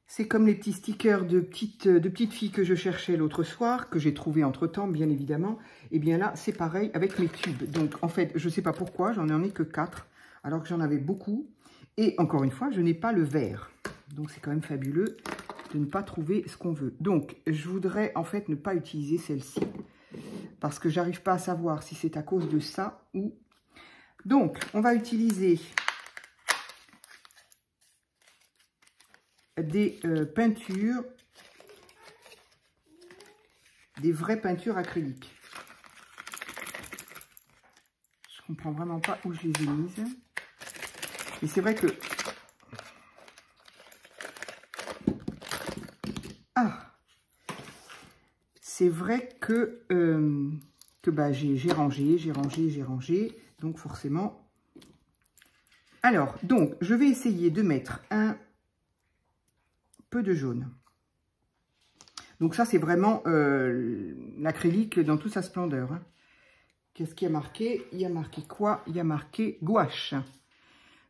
c'est comme les petits stickers de petites filles que je cherchais l'autre soir, que j'ai trouvé entre-temps, bien évidemment. Et bien là, c'est pareil avec mes tubes. Donc, en fait, je ne sais pas pourquoi, j'en ai que 4, alors que j'en avais beaucoup. Et encore une fois, je n'ai pas le vert. Donc, c'est quand même fabuleux de ne pas trouver ce qu'on veut. Donc, je voudrais en fait ne pas utiliser celle-ci, parce que j'arrive pas à savoir si c'est à cause de ça ou... Donc, on va utiliser... des peintures, des vraies peintures acryliques. Je comprends vraiment pas où je les ai mises. Et c'est vrai que... Ah! C'est vrai que, bah, j'ai rangé. Donc forcément... Alors, donc, je vais essayer de mettre un peu de jaune. Donc ça, c'est vraiment l'acrylique dans toute sa splendeur. Hein. Qu'est-ce qu'il y a marqué? Il y a marqué quoi? Il y a marqué gouache.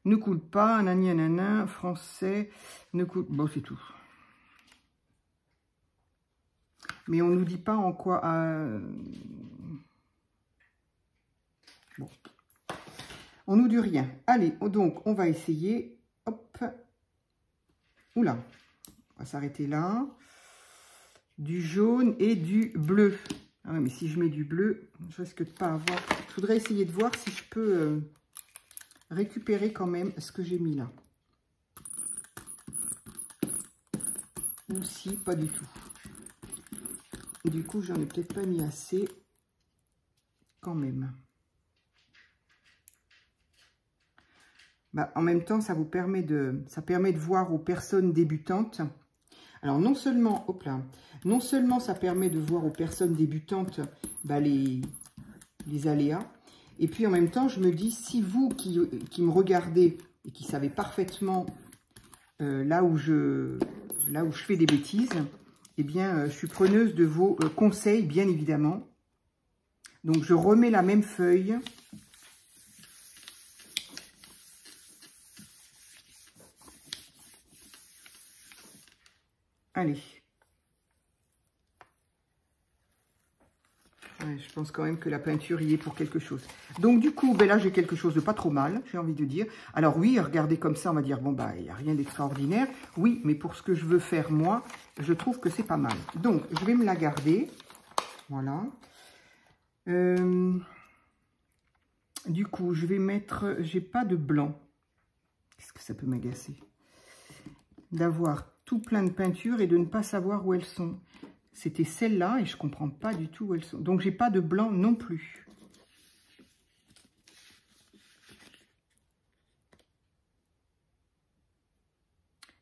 Ne coule pas, nanana, français, ne coule... Bon, c'est tout. Mais on nous dit pas en quoi... Bon. On nous dit rien. Allez, donc, on va essayer. Hop. Oula. On va s'arrêter là. Du jaune et du bleu. Ah ouais, mais si je mets du bleu, je risque de pas avoir... Je voudrais essayer de voir si je peux récupérer quand même ce que j'ai mis là. Ou si, pas du tout. Du coup, j'en ai peut-être pas mis assez quand même. Bah, en même temps, ça permet de voir aux personnes débutantes. Alors, non seulement, hop là, non seulement ça permet de voir aux personnes débutantes bah, les aléas, et puis en même temps, je me dis, si vous qui me regardez et qui savez parfaitement là où je fais des bêtises, eh bien, je suis preneuse de vos conseils, bien évidemment. Donc, je remets la même feuille. Allez. Ouais, je pense quand même que la peinture y est pour quelque chose. Donc, du coup, ben là, j'ai quelque chose de pas trop mal, j'ai envie de dire. Alors, oui, regardez comme ça, on va dire, bon, bah, il n'y a rien d'extraordinaire. Oui, mais pour ce que je veux faire, moi, je trouve que c'est pas mal. Donc, je vais me la garder. Voilà. Du coup, je vais mettre... J'ai pas de blanc. Qu'est-ce que ça peut m'agacer? D'avoir tout plein de peintures et de ne pas savoir où elles sont. C'était celle-là et je comprends pas du tout où elles sont. Donc, j'ai pas de blanc non plus.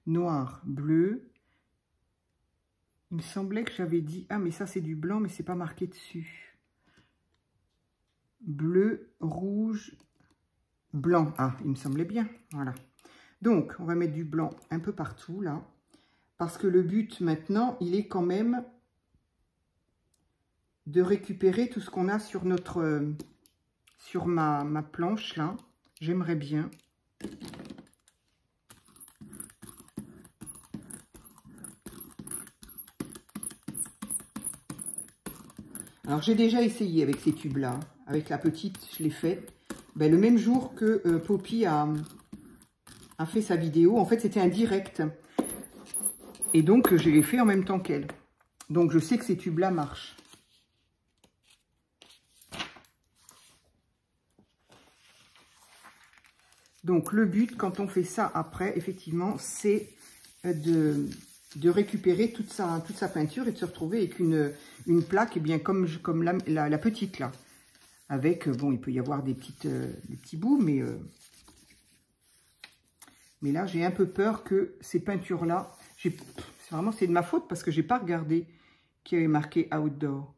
Noir, bleu. Il me semblait que j'avais dit... Ah, mais ça, c'est du blanc, mais c'est pas marqué dessus. Bleu, rouge, blanc. Ah, il me semblait bien. Voilà. Donc, on va mettre du blanc un peu partout, là. Parce que le but, maintenant, il est quand même de récupérer tout ce qu'on a sur notre... sur ma planche, là. J'aimerais bien. Alors, j'ai déjà essayé avec ces tubes-là. Avec la petite, je l'ai fait. Ben, le même jour que Poppy a fait sa vidéo. En fait, c'était un direct. Et donc, je l'ai fait en même temps qu'elle. Donc, je sais que ces tubes-là marchent. Donc, le but, quand on fait ça après, effectivement, c'est de récupérer toute sa peinture et de se retrouver avec une plaque, et bien comme la petite, là. Avec, bon, il peut y avoir des petits bouts, mais là, j'ai un peu peur que ces peintures-là... C'est de ma faute parce que j'ai pas regardé qu'il y avait marqué outdoor.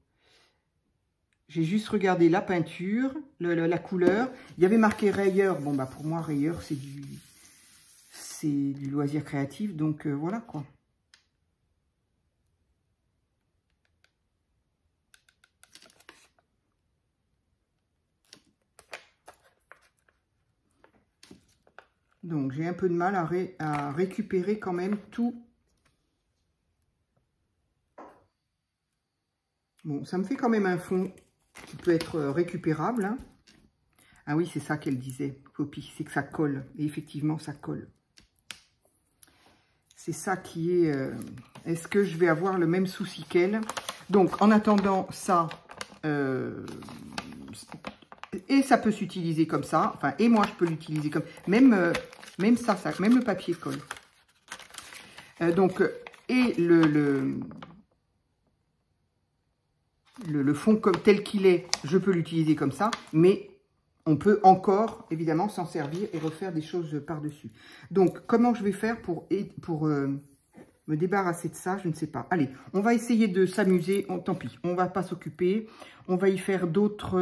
J'ai juste regardé la peinture, la couleur. Il y avait marqué rayeur. Bon, bah pour moi, rayeur, c'est du loisir créatif. Donc, voilà, quoi. Donc, j'ai un peu de mal à récupérer quand même tout. Bon, ça me fait quand même un fond qui peut être récupérable. Hein. Ah oui, c'est ça qu'elle disait, Poppy, c'est que ça colle. Et effectivement, ça colle. C'est ça qui est... Est-ce que je vais avoir le même souci qu'elle? Donc, en attendant ça... et ça peut s'utiliser comme ça. Enfin, et moi, je peux l'utiliser comme... Même ça, même le papier colle. Donc, et le fond comme tel qu'il est, je peux l'utiliser comme ça. Mais on peut encore, évidemment, s'en servir et refaire des choses par-dessus. Donc, comment je vais faire pour me débarrasser de ça? Je ne sais pas. Allez, on va essayer de s'amuser. Oh, tant pis, on ne va pas s'occuper. On va y faire d'autres...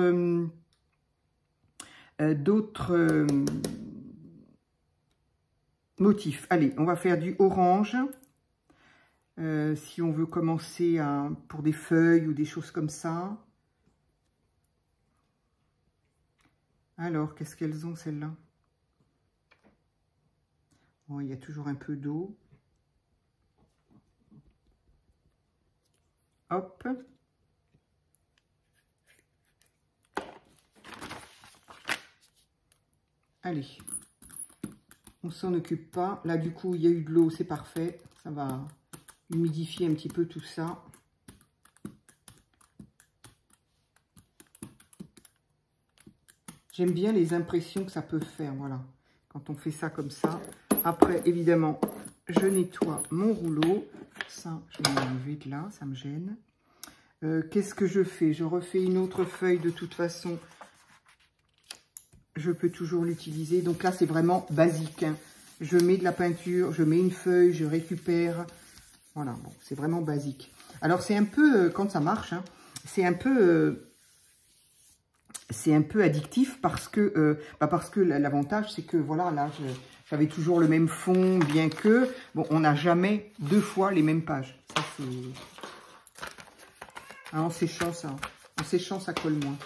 motifs. Allez, on va faire du orange. Si on veut commencer pour des feuilles ou des choses comme ça. Alors, qu'est-ce qu'elles ont, celles-là? Bon, il y a toujours un peu d'eau. Hop. Allez. On s'en occupe pas. Là, du coup, il y a eu de l'eau, c'est parfait. Ça va humidifier un petit peu tout ça. J'aime bien les impressions que ça peut faire, voilà. Quand on fait ça comme ça. Après, évidemment, je nettoie mon rouleau. Ça, je vais l'enlever de là, ça me gêne. Qu'est-ce que je fais? Je refais une autre feuille de toute façon. Je peux toujours l'utiliser. Donc là, c'est vraiment basique. Hein. Je mets de la peinture, je mets une feuille, je récupère. Voilà, bon, c'est vraiment basique. Alors, c'est un peu, quand ça marche, hein, c'est un peu addictif parce que l'avantage, c'est que, voilà, là, j'avais toujours le même fond, bien que, bon, on n'a jamais 2 fois les mêmes pages. Ça, c'est... Ah, en séchant, ça colle moins.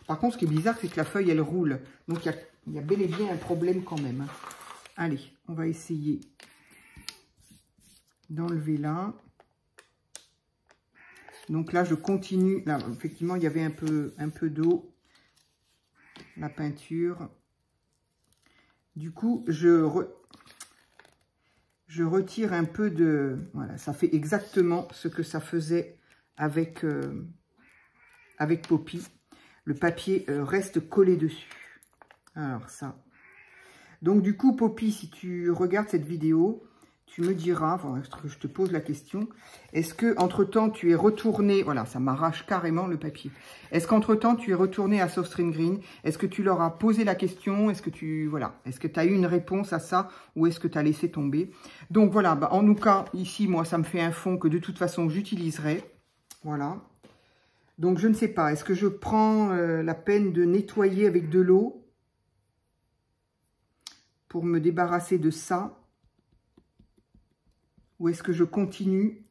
Par contre, ce qui est bizarre, c'est que la feuille, elle roule. Donc, il y a bel et bien un problème quand même. Hein. Allez, on va essayer d'enlever là. Donc là, je continue. Là, effectivement, il y avait un peu d'eau. La peinture. Du coup, je retire un peu de... Voilà, ça fait exactement ce que ça faisait avec Poppy. Le papier reste collé dessus. Alors ça. Donc du coup, Poppy, si tu regardes cette vidéo, tu me diras, enfin, je te pose la question, est-ce que entre-temps tu es retourné, voilà, ça m'arrache carrément le papier. Est-ce qu'entre-temps tu es retourné à Soft Screen Green? Est-ce que tu leur as posé la question? Est-ce que tu as eu une réponse à ça ou est-ce que tu as laissé tomber? Donc voilà, bah, en tout cas, ici, moi, ça me fait un fond que de toute façon j'utiliserai. Voilà. Donc, je ne sais pas. Est-ce que je prends la peine de nettoyer avec de l'eau pour me débarrasser de ça? Ou est-ce que je continue?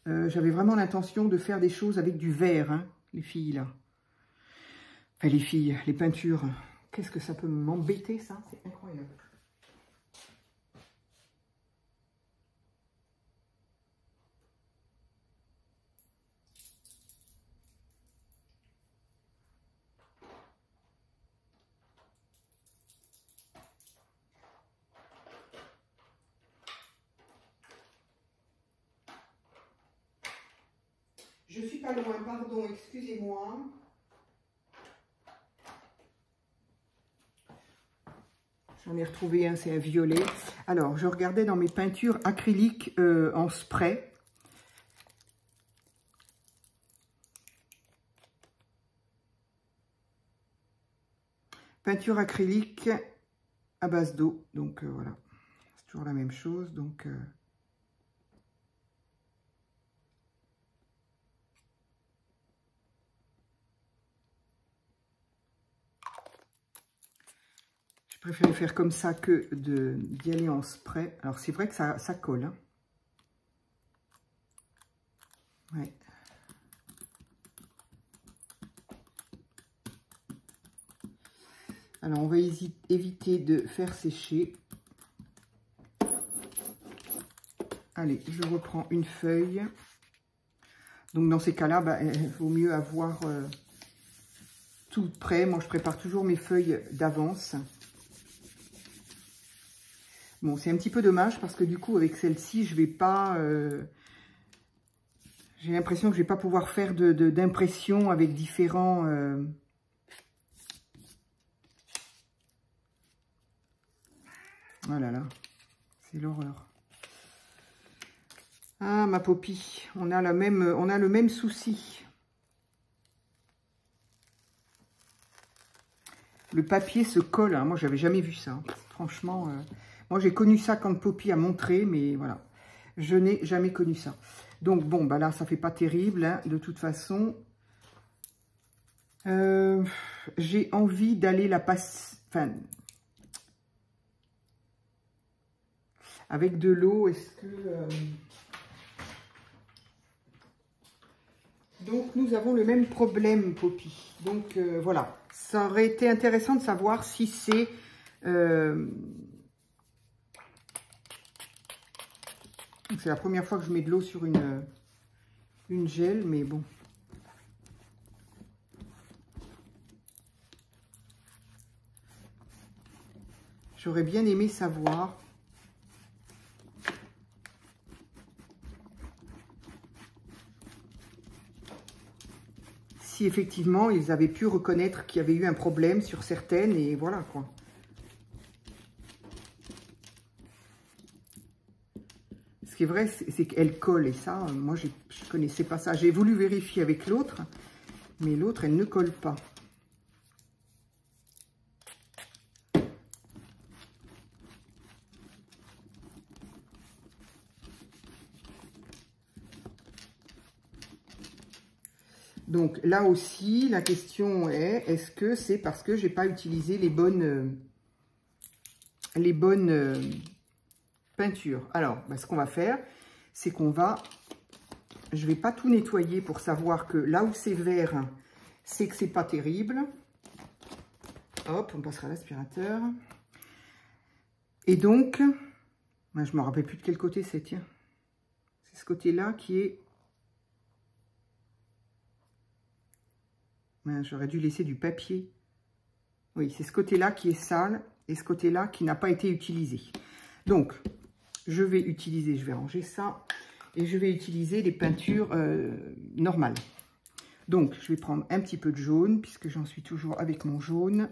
J'avais vraiment l'intention de faire des choses avec du verre, hein, les filles, là. Enfin, les filles, les peintures. Qu'est-ce que ça peut m'embêter, ça? C'est incroyable. Je suis pas loin, pardon, excusez-moi. J'en ai retrouvé un, c'est un violet. Alors, je regardais dans mes peintures acryliques en spray. Peinture acrylique à base d'eau. Donc, voilà. C'est toujours la même chose. Donc... Je préfère faire comme ça que d'y aller en spray. Alors, c'est vrai que ça colle. Hein. Ouais. Alors, on va éviter de faire sécher. Allez, je reprends une feuille. Donc, dans ces cas-là, bah, il vaut mieux avoir tout prêt. Moi, je prépare toujours mes feuilles d'avance. Bon, c'est un petit peu dommage parce que du coup, avec celle-ci, je vais pas... j'ai l'impression que je vais pas pouvoir faire d'impression avec différents... Oh là là, c'est l'horreur. Ah, ma Poppy, on a le même souci. Le papier se colle, hein. Moi, j'avais jamais vu ça. Franchement, moi, j'ai connu ça quand Poppy a montré, mais voilà. Je n'ai jamais connu ça. Donc, bon, bah là, ça fait pas terrible, hein, de toute façon. J'ai envie d'aller la passer... Enfin... Avec de l'eau, est-ce que... Donc, nous avons le même problème, Poppy. Donc, voilà. Ça aurait été intéressant de savoir si c'est... C'est la première fois que je mets de l'eau sur une gel, mais bon. J'aurais bien aimé savoir... si effectivement ils avaient pu reconnaître qu'il y avait eu un problème sur certaines, et voilà quoi. Ce qui est vrai, c'est qu'elle colle, et ça, moi je ne connaissais pas ça. J'ai voulu vérifier avec l'autre, mais l'autre elle ne colle pas. Donc là aussi, la question est, est-ce que c'est parce que j'ai pas utilisé les bonnes peintures? Alors, bah, ce qu'on va faire, c'est qu'on va... Je vais pas tout nettoyer pour savoir que là où c'est vert, c'est que c'est pas terrible. Hop, on passera à l'aspirateur. Et donc, bah, je me rappelle plus de quel côté c'est, tiens. C'est ce côté-là qui est... J'aurais dû laisser du papier. Oui, c'est ce côté-là qui est sale et ce côté-là qui n'a pas été utilisé. Donc, je vais ranger ça et je vais utiliser les peintures normales. Donc, je vais prendre un petit peu de jaune puisque j'en suis toujours avec mon jaune.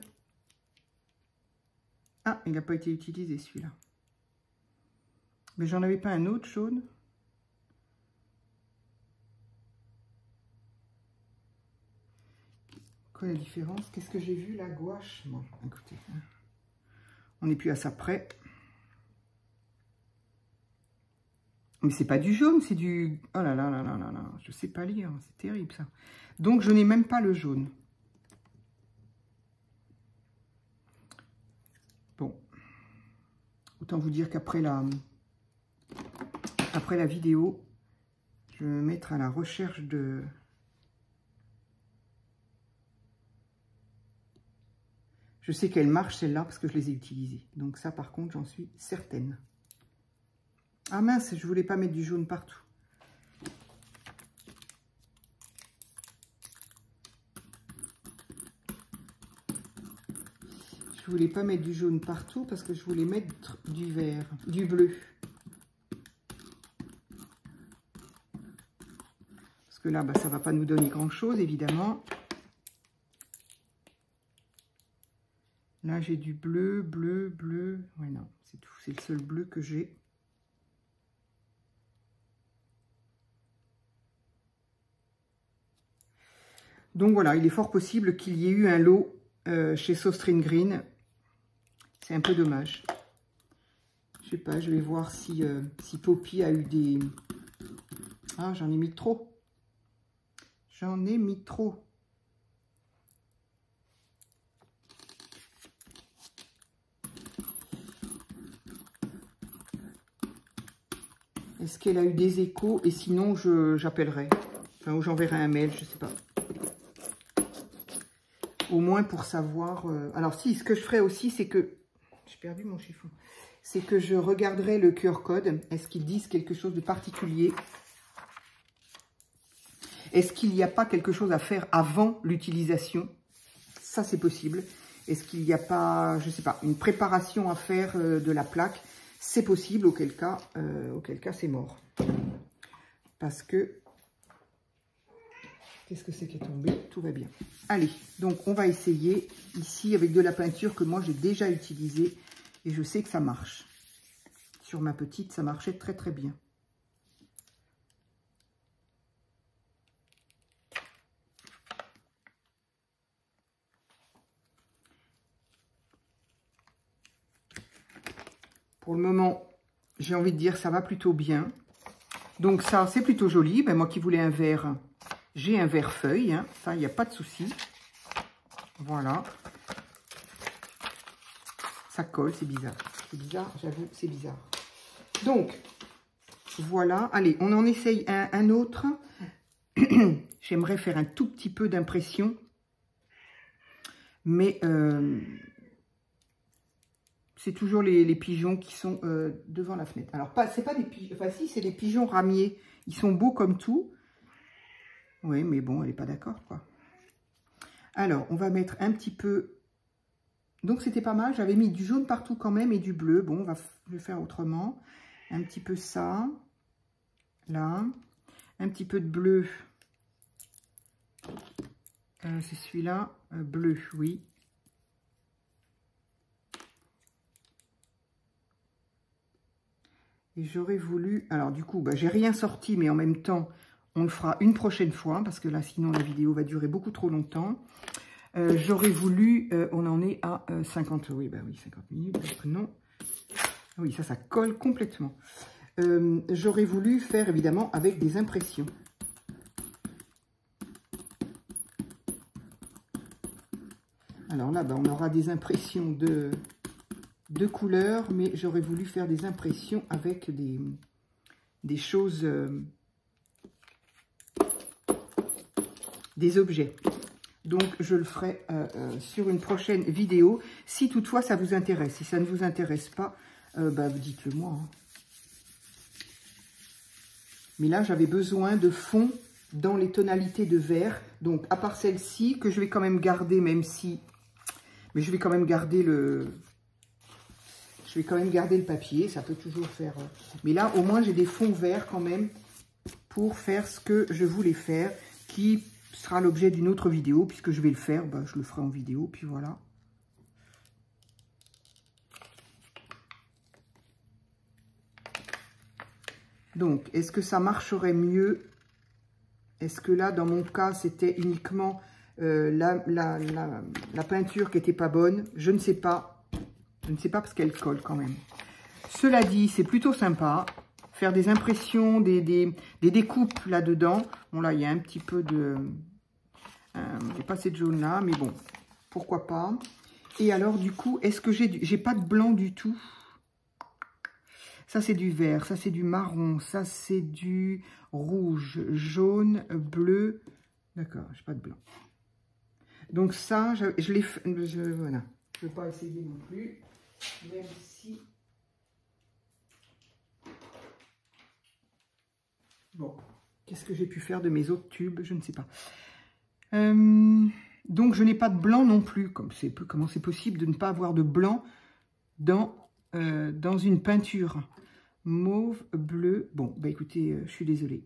Ah, il n'a pas été utilisé celui-là. Mais j'en avais pas un autre jaune. Quoi la différence? Qu'est-ce que j'ai vu? La gouache. Bon, écoutez, on n'est plus à ça près. Mais c'est pas du jaune, c'est du... Oh là là là là là là, je sais pas lire, c'est terrible ça. Donc je n'ai même pas le jaune. Bon. Autant vous dire qu'après la vidéo, je vais me mettre à la recherche de... Je sais qu'elle marche celle-là parce que je les ai utilisées. Donc ça par contre, j'en suis certaine. Ah mince, je voulais pas mettre du jaune partout. Je voulais pas mettre du jaune partout parce que je voulais mettre du vert, du bleu. Parce que là, bah, ça va pas nous donner grand chose évidemment. Là, j'ai du bleu, bleu, bleu. Ouais, non, c'est tout. C'est le seul bleu que j'ai. Donc voilà, il est fort possible qu'il y ait eu un lot chez Soft Green. C'est un peu dommage. Je sais pas, je vais voir si Poppy a eu des... Ah, j'en ai mis trop. J'en ai mis trop. Est-ce qu'elle a eu des échos? Et sinon, j'appellerai. Enfin, ou j'enverrai un mail, je sais pas. Au moins pour savoir... Alors si, ce que je ferai aussi, c'est que... J'ai perdu mon chiffon. C'est que je regarderai le QR code. Est-ce qu'ils disent quelque chose de particulier? Est-ce qu'il n'y a pas quelque chose à faire avant l'utilisation? Ça, c'est possible. Est-ce qu'il n'y a pas, je ne sais pas, une préparation à faire de la plaque? C'est possible, auquel cas c'est mort. Parce que... Qu'est-ce que c'est qui est tombé? Tout va bien. Allez, donc on va essayer ici avec de la peinture que moi j'ai déjà utilisée. Et je sais que ça marche. Sur ma petite, ça marchait très très bien. Pour le moment, j'ai envie de dire ça va plutôt bien. Donc ça, c'est plutôt joli. Ben, moi qui voulais un vert, j'ai un vert feuille. Hein. Ça, il n'y a pas de souci. Voilà. Ça colle, c'est bizarre. C'est bizarre, j'avoue, c'est bizarre. Donc, voilà. Allez, on en essaye un autre. J'aimerais faire un tout petit peu d'impression. Mais... c'est toujours les pigeons qui sont devant la fenêtre. Alors, c'est pas des pigeons... Enfin, si, c'est des pigeons ramiers. Ils sont beaux comme tout. Oui, mais bon, elle n'est pas d'accord, quoi. Alors, on va mettre un petit peu... Donc, c'était pas mal. J'avais mis du jaune partout quand même et du bleu. Bon, je vais faire autrement. Un petit peu ça. Là. Un petit peu de bleu. C'est celui-là. Bleu, oui. Et j'aurais voulu... Alors du coup, j'ai rien sorti, mais en même temps, on le fera une prochaine fois, parce que là, sinon, la vidéo va durer beaucoup trop longtemps. J'aurais voulu... on en est à 50... Oui, oui, 50 minutes, donc non. Oui, ça colle complètement. J'aurais voulu faire, évidemment, avec des impressions. Alors là, on aura des impressions de couleurs, mais j'aurais voulu faire des impressions avec des choses, des objets. Donc, je le ferai sur une prochaine vidéo, si toutefois ça vous intéresse. Si ça ne vous intéresse pas, dites-le moi. Hein. Mais là, j'avais besoin de fond dans les tonalités de vert. Donc, à part celle-ci, que je vais quand même garder, même si... Mais je vais quand même garder le... Je vais quand même garder le papier, ça peut toujours faire... Mais là, au moins, j'ai des fonds verts quand même pour faire ce que je voulais faire, qui sera l'objet d'une autre vidéo, puisque je vais le faire, je le ferai en vidéo, puis voilà. Donc, est-ce que ça marcherait mieux? Est-ce que là, dans mon cas, c'était uniquement la peinture qui n'était pas bonne? Je ne sais pas. Je ne sais pas parce qu'elle colle quand même. Cela dit, c'est plutôt sympa. Faire des impressions, des découpes là-dedans. Bon, là, il y a un petit peu de... j'ai pas cette jaune là, mais bon, pourquoi pas. Et alors, du coup, est-ce que j'ai pas de blanc du tout? Ça, c'est du vert, ça, c'est du marron, ça, c'est du rouge, jaune, bleu. D'accord, j'ai pas de blanc. Donc ça, je l'ai fait... Voilà. Je ne vais pas essayer non plus, même si... Bon, qu'est-ce que j'ai pu faire de mes autres tubes? Je ne sais pas. Donc, je n'ai pas de blanc non plus. Comment c'est possible de ne pas avoir de blanc dans une peinture? Mauve, bleu. Bon, écoutez, je suis désolée.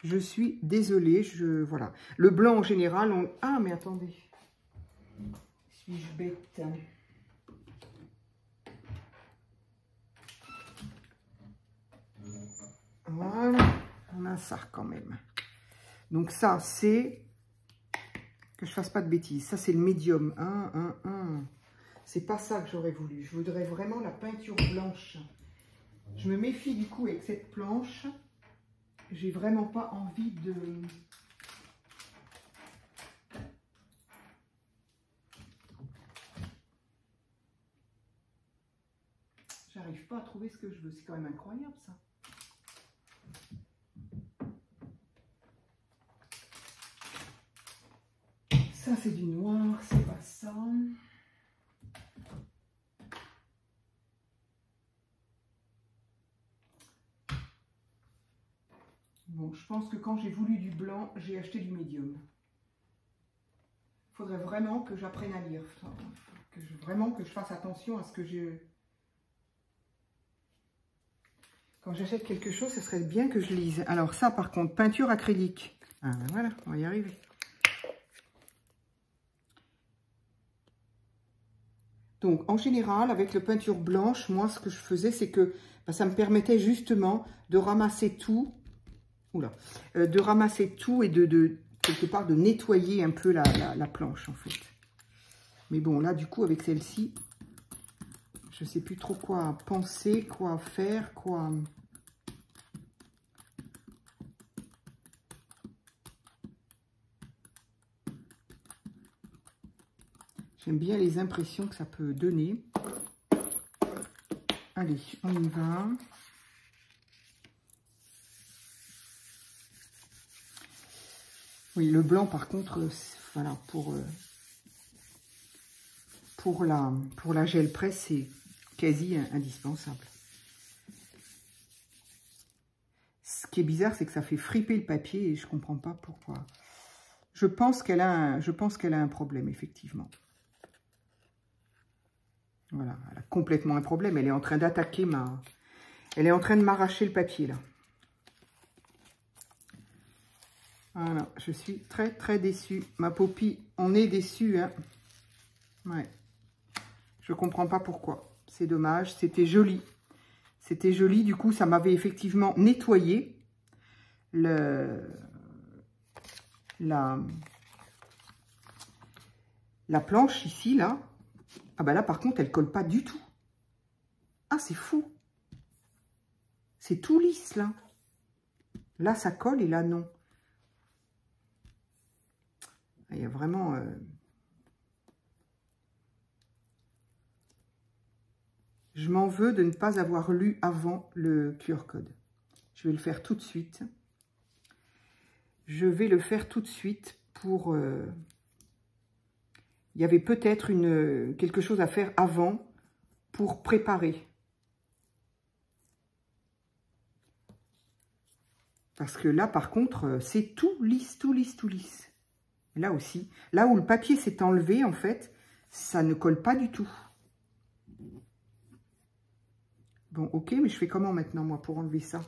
Je suis désolée. Voilà. Le blanc, en général... Ah, mais attendez. Suis-je bête? Voilà. On a ça quand même. Donc ça, c'est... Que je fasse pas de bêtises. Ça, c'est le médium. C'est pas ça que j'aurais voulu. Je voudrais vraiment la peinture blanche. Je me méfie du coup avec cette planche. J'ai vraiment pas envie de... J'arrive pas à trouver ce que je veux. C'est quand même incroyable ça. Ça, c'est du noir, c'est pas ça. Bon, je pense que quand j'ai voulu du blanc, j'ai acheté du médium. Il faudrait vraiment que j'apprenne à lire. Vraiment que je fasse attention à ce que je... Quand j'achète quelque chose, ce serait bien que je lise. Alors ça, par contre, peinture acrylique. Ah ben voilà, on va y arriver. Donc, en général, avec la peinture blanche, moi, ce que je faisais, c'est que ça me permettait justement de ramasser tout. Oula, de ramasser tout et de quelque part de nettoyer un peu la planche en fait. Mais bon, là du coup avec celle-ci, je ne sais plus trop quoi penser, quoi faire, quoi... J'aime bien les impressions que ça peut donner. Allez, on y va. Oui, le blanc, par contre, voilà, pour la gel presse, c'est quasi indispensable. Ce qui est bizarre, c'est que ça fait friper le papier et je ne comprends pas pourquoi. Je pense qu'elle a un problème, effectivement. Voilà, elle a complètement un problème. Elle est en train d'attaquer ma... Elle est en train de m'arracher le papier, là. Voilà, je suis très, très déçue. Ma Poppy, on est déçue, hein. Ouais. Je comprends pas pourquoi. C'est dommage, c'était joli. C'était joli, du coup, ça m'avait effectivement nettoyé la planche ici, là. Ah bah là, par contre, elle colle pas du tout. Ah, c'est fou. C'est tout lisse, là. Là, ça colle et là, non. Il y a vraiment... Je m'en veux de ne pas avoir lu avant le QR code. Je vais le faire tout de suite. Je vais le faire tout de suite pour... Il y avait peut-être quelque chose à faire avant pour préparer. Parce que là, par contre, c'est tout lisse, tout lisse, tout lisse. Là aussi, là où le papier s'est enlevé, en fait, ça ne colle pas du tout. Bon, ok, mais je fais comment maintenant, moi, pour enlever ça?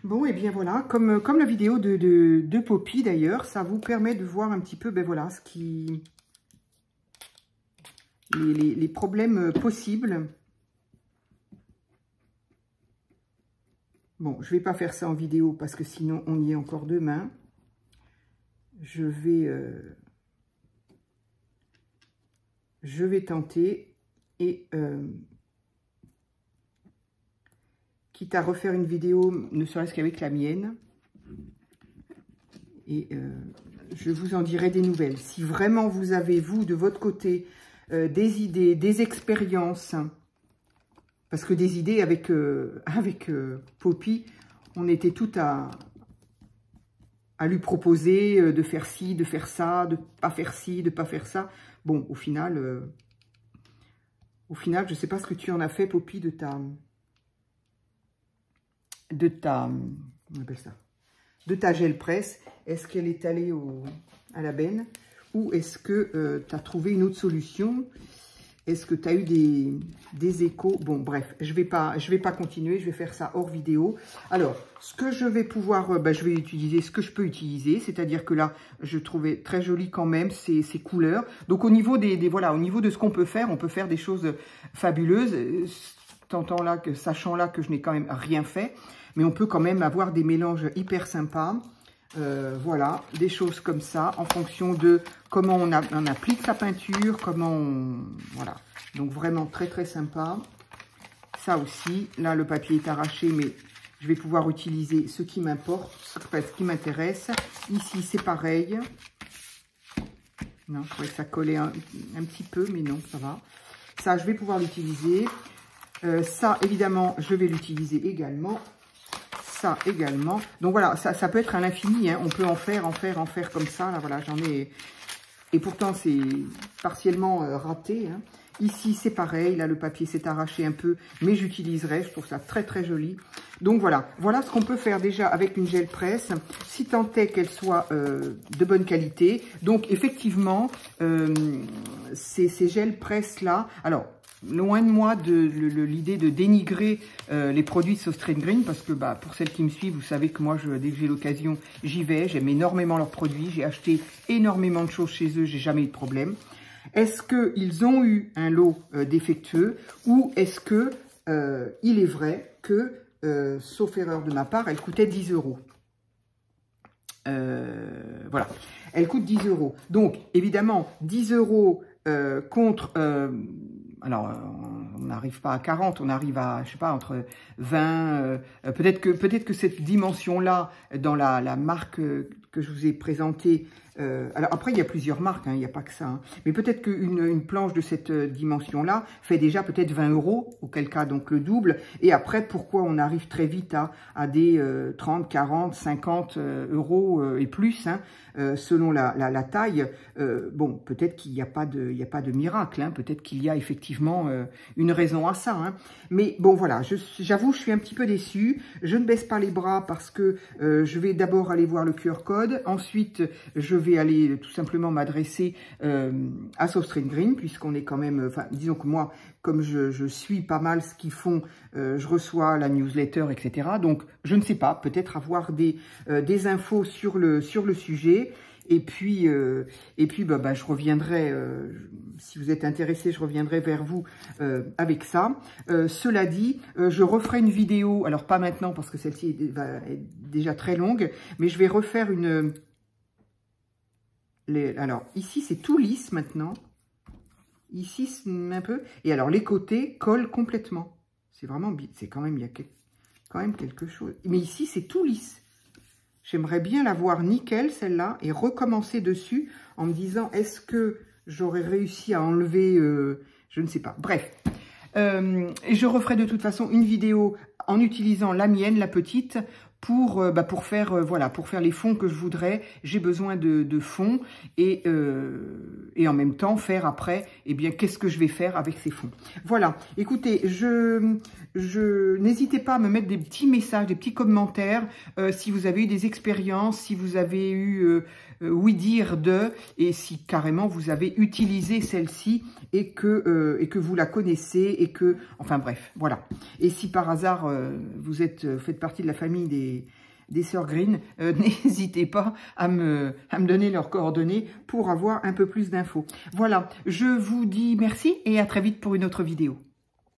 Bon, et bien voilà, comme la vidéo de Poppy, d'ailleurs, ça vous permet de voir un petit peu, ben voilà, ce qui... les problèmes possibles. Bon, je ne vais pas faire ça en vidéo, parce que sinon, on y est encore demain. Je vais tenter et quitte à refaire une vidéo, ne serait-ce qu'avec la mienne, et je vous en dirai des nouvelles. Si vraiment vous avez, vous, de votre côté, des idées, des expériences, parce que des idées avec Poppy, on était toutes à lui proposer de faire ci, de faire ça, de pas faire ci, de pas faire ça. Bon, au final, je ne sais pas ce que tu en as fait, Poppy, de ta, on appelle ça, de ta gel presse. Est-ce qu'elle est allée à la benne ou est-ce que tu as trouvé une autre solution? Est-ce que tu as eu des échos? Bon, bref, je vais pas continuer, je vais faire ça hors vidéo. Alors, ce que je vais pouvoir, je vais utiliser ce que je peux utiliser, c'est-à-dire que là, je trouvais très joli quand même ces couleurs. Donc, au niveau voilà, au niveau de ce qu'on peut faire, on peut faire des choses fabuleuses, sachant là que je n'ai quand même rien fait, mais on peut quand même avoir des mélanges hyper sympas. Voilà, des choses comme ça, en fonction de comment on applique sa peinture, voilà. Donc vraiment très très sympa. Ça aussi, là le papier est arraché, mais je vais pouvoir utiliser ce qui m'importe, ce qui m'intéresse. Ici c'est pareil. Non, je trouvais que ça collait un petit peu, mais non, ça va. Ça, je vais pouvoir l'utiliser. Ça, évidemment, je vais l'utiliser également. ça également. Donc voilà, ça peut être à l'infini, hein. On peut en faire comme ça. Là, voilà, j'en ai... Et pourtant, c'est partiellement raté, hein. Ici, c'est pareil. Là, le papier s'est arraché un peu, mais j'utiliserai. Je trouve ça très, très joli. Donc voilà, voilà ce qu'on peut faire déjà avec une gel presse, si tant est qu'elle soit de bonne qualité. Donc effectivement, ces gel presse là, alors loin de moi l'idée de dénigrer les produits de Soft Green, parce que bah, pour celles qui me suivent, vous savez que moi, dès que j'ai l'occasion, j'y vais. J'aime énormément leurs produits. J'ai acheté énormément de choses chez eux. J'ai jamais eu de problème. Est-ce qu'ils ont eu un lot défectueux, ou est-ce que il est vrai que, sauf erreur de ma part, elle coûtait 10 €. Voilà, elle coûte 10 €. Donc, évidemment, 10 € contre... alors, on n'arrive pas à 40, on arrive à, je sais pas, entre 20... peut-être que cette dimension-là, dans la marque que je vous ai présentée... alors après, il y a plusieurs marques, hein, il n'y a pas que ça. Hein, mais peut-être qu'une planche de cette dimension-là fait déjà peut-être 20 €, auquel cas donc le double. Et après, pourquoi on arrive très vite à des 30, 40, 50 € et plus, hein, selon la taille. Bon, peut-être qu'il n'y a pas de miracle, hein, peut-être qu'il y a effectivement une raison à ça. Hein. Mais bon, voilà, j'avoue, je suis un petit peu déçue. Je ne baisse pas les bras parce que je vais d'abord aller voir le QR code. Ensuite, je vais aller tout simplement m'adresser à Soft Green, puisqu'on est quand même... Enfin, disons que moi, comme je suis pas mal ce qu'ils font, je reçois la newsletter, etc. Donc, je ne sais pas, peut-être avoir des infos sur le sujet. Et puis bah, je reviendrai, si vous êtes intéressé, je reviendrai vers vous avec ça. Cela dit, je referai une vidéo, alors pas maintenant parce que celle-ci est déjà très longue, mais je vais refaire une... alors, ici, c'est tout lisse maintenant. Ici, c'est un peu... Et alors, les côtés collent complètement. C'est vraiment... C'est quand même... Il y a quand même quelque chose. Mais ici, c'est tout lisse. J'aimerais bien la voir nickel, celle-là, et recommencer dessus en me disant, est-ce que j'aurais réussi à enlever... je ne sais pas. Bref. Et je referai de toute façon une vidéo en utilisant la mienne, la petite, pour faire voilà, pour faire les fonds que je voudrais. J'ai besoin de fonds et en même temps faire après, eh bien, qu'est-ce que je vais faire avec ces fonds. Voilà, écoutez, n'hésitez pas à me mettre des petits messages, des petits commentaires, si vous avez eu des expériences, si vous avez eu oui dire de, et si carrément vous avez utilisé celle-ci et que vous la connaissez et que, enfin bref, voilà. Et si par hasard vous faites partie de la famille des sœurs Green, n'hésitez pas à me donner leurs coordonnées pour avoir un peu plus d'infos. Voilà, je vous dis merci et à très vite pour une autre vidéo.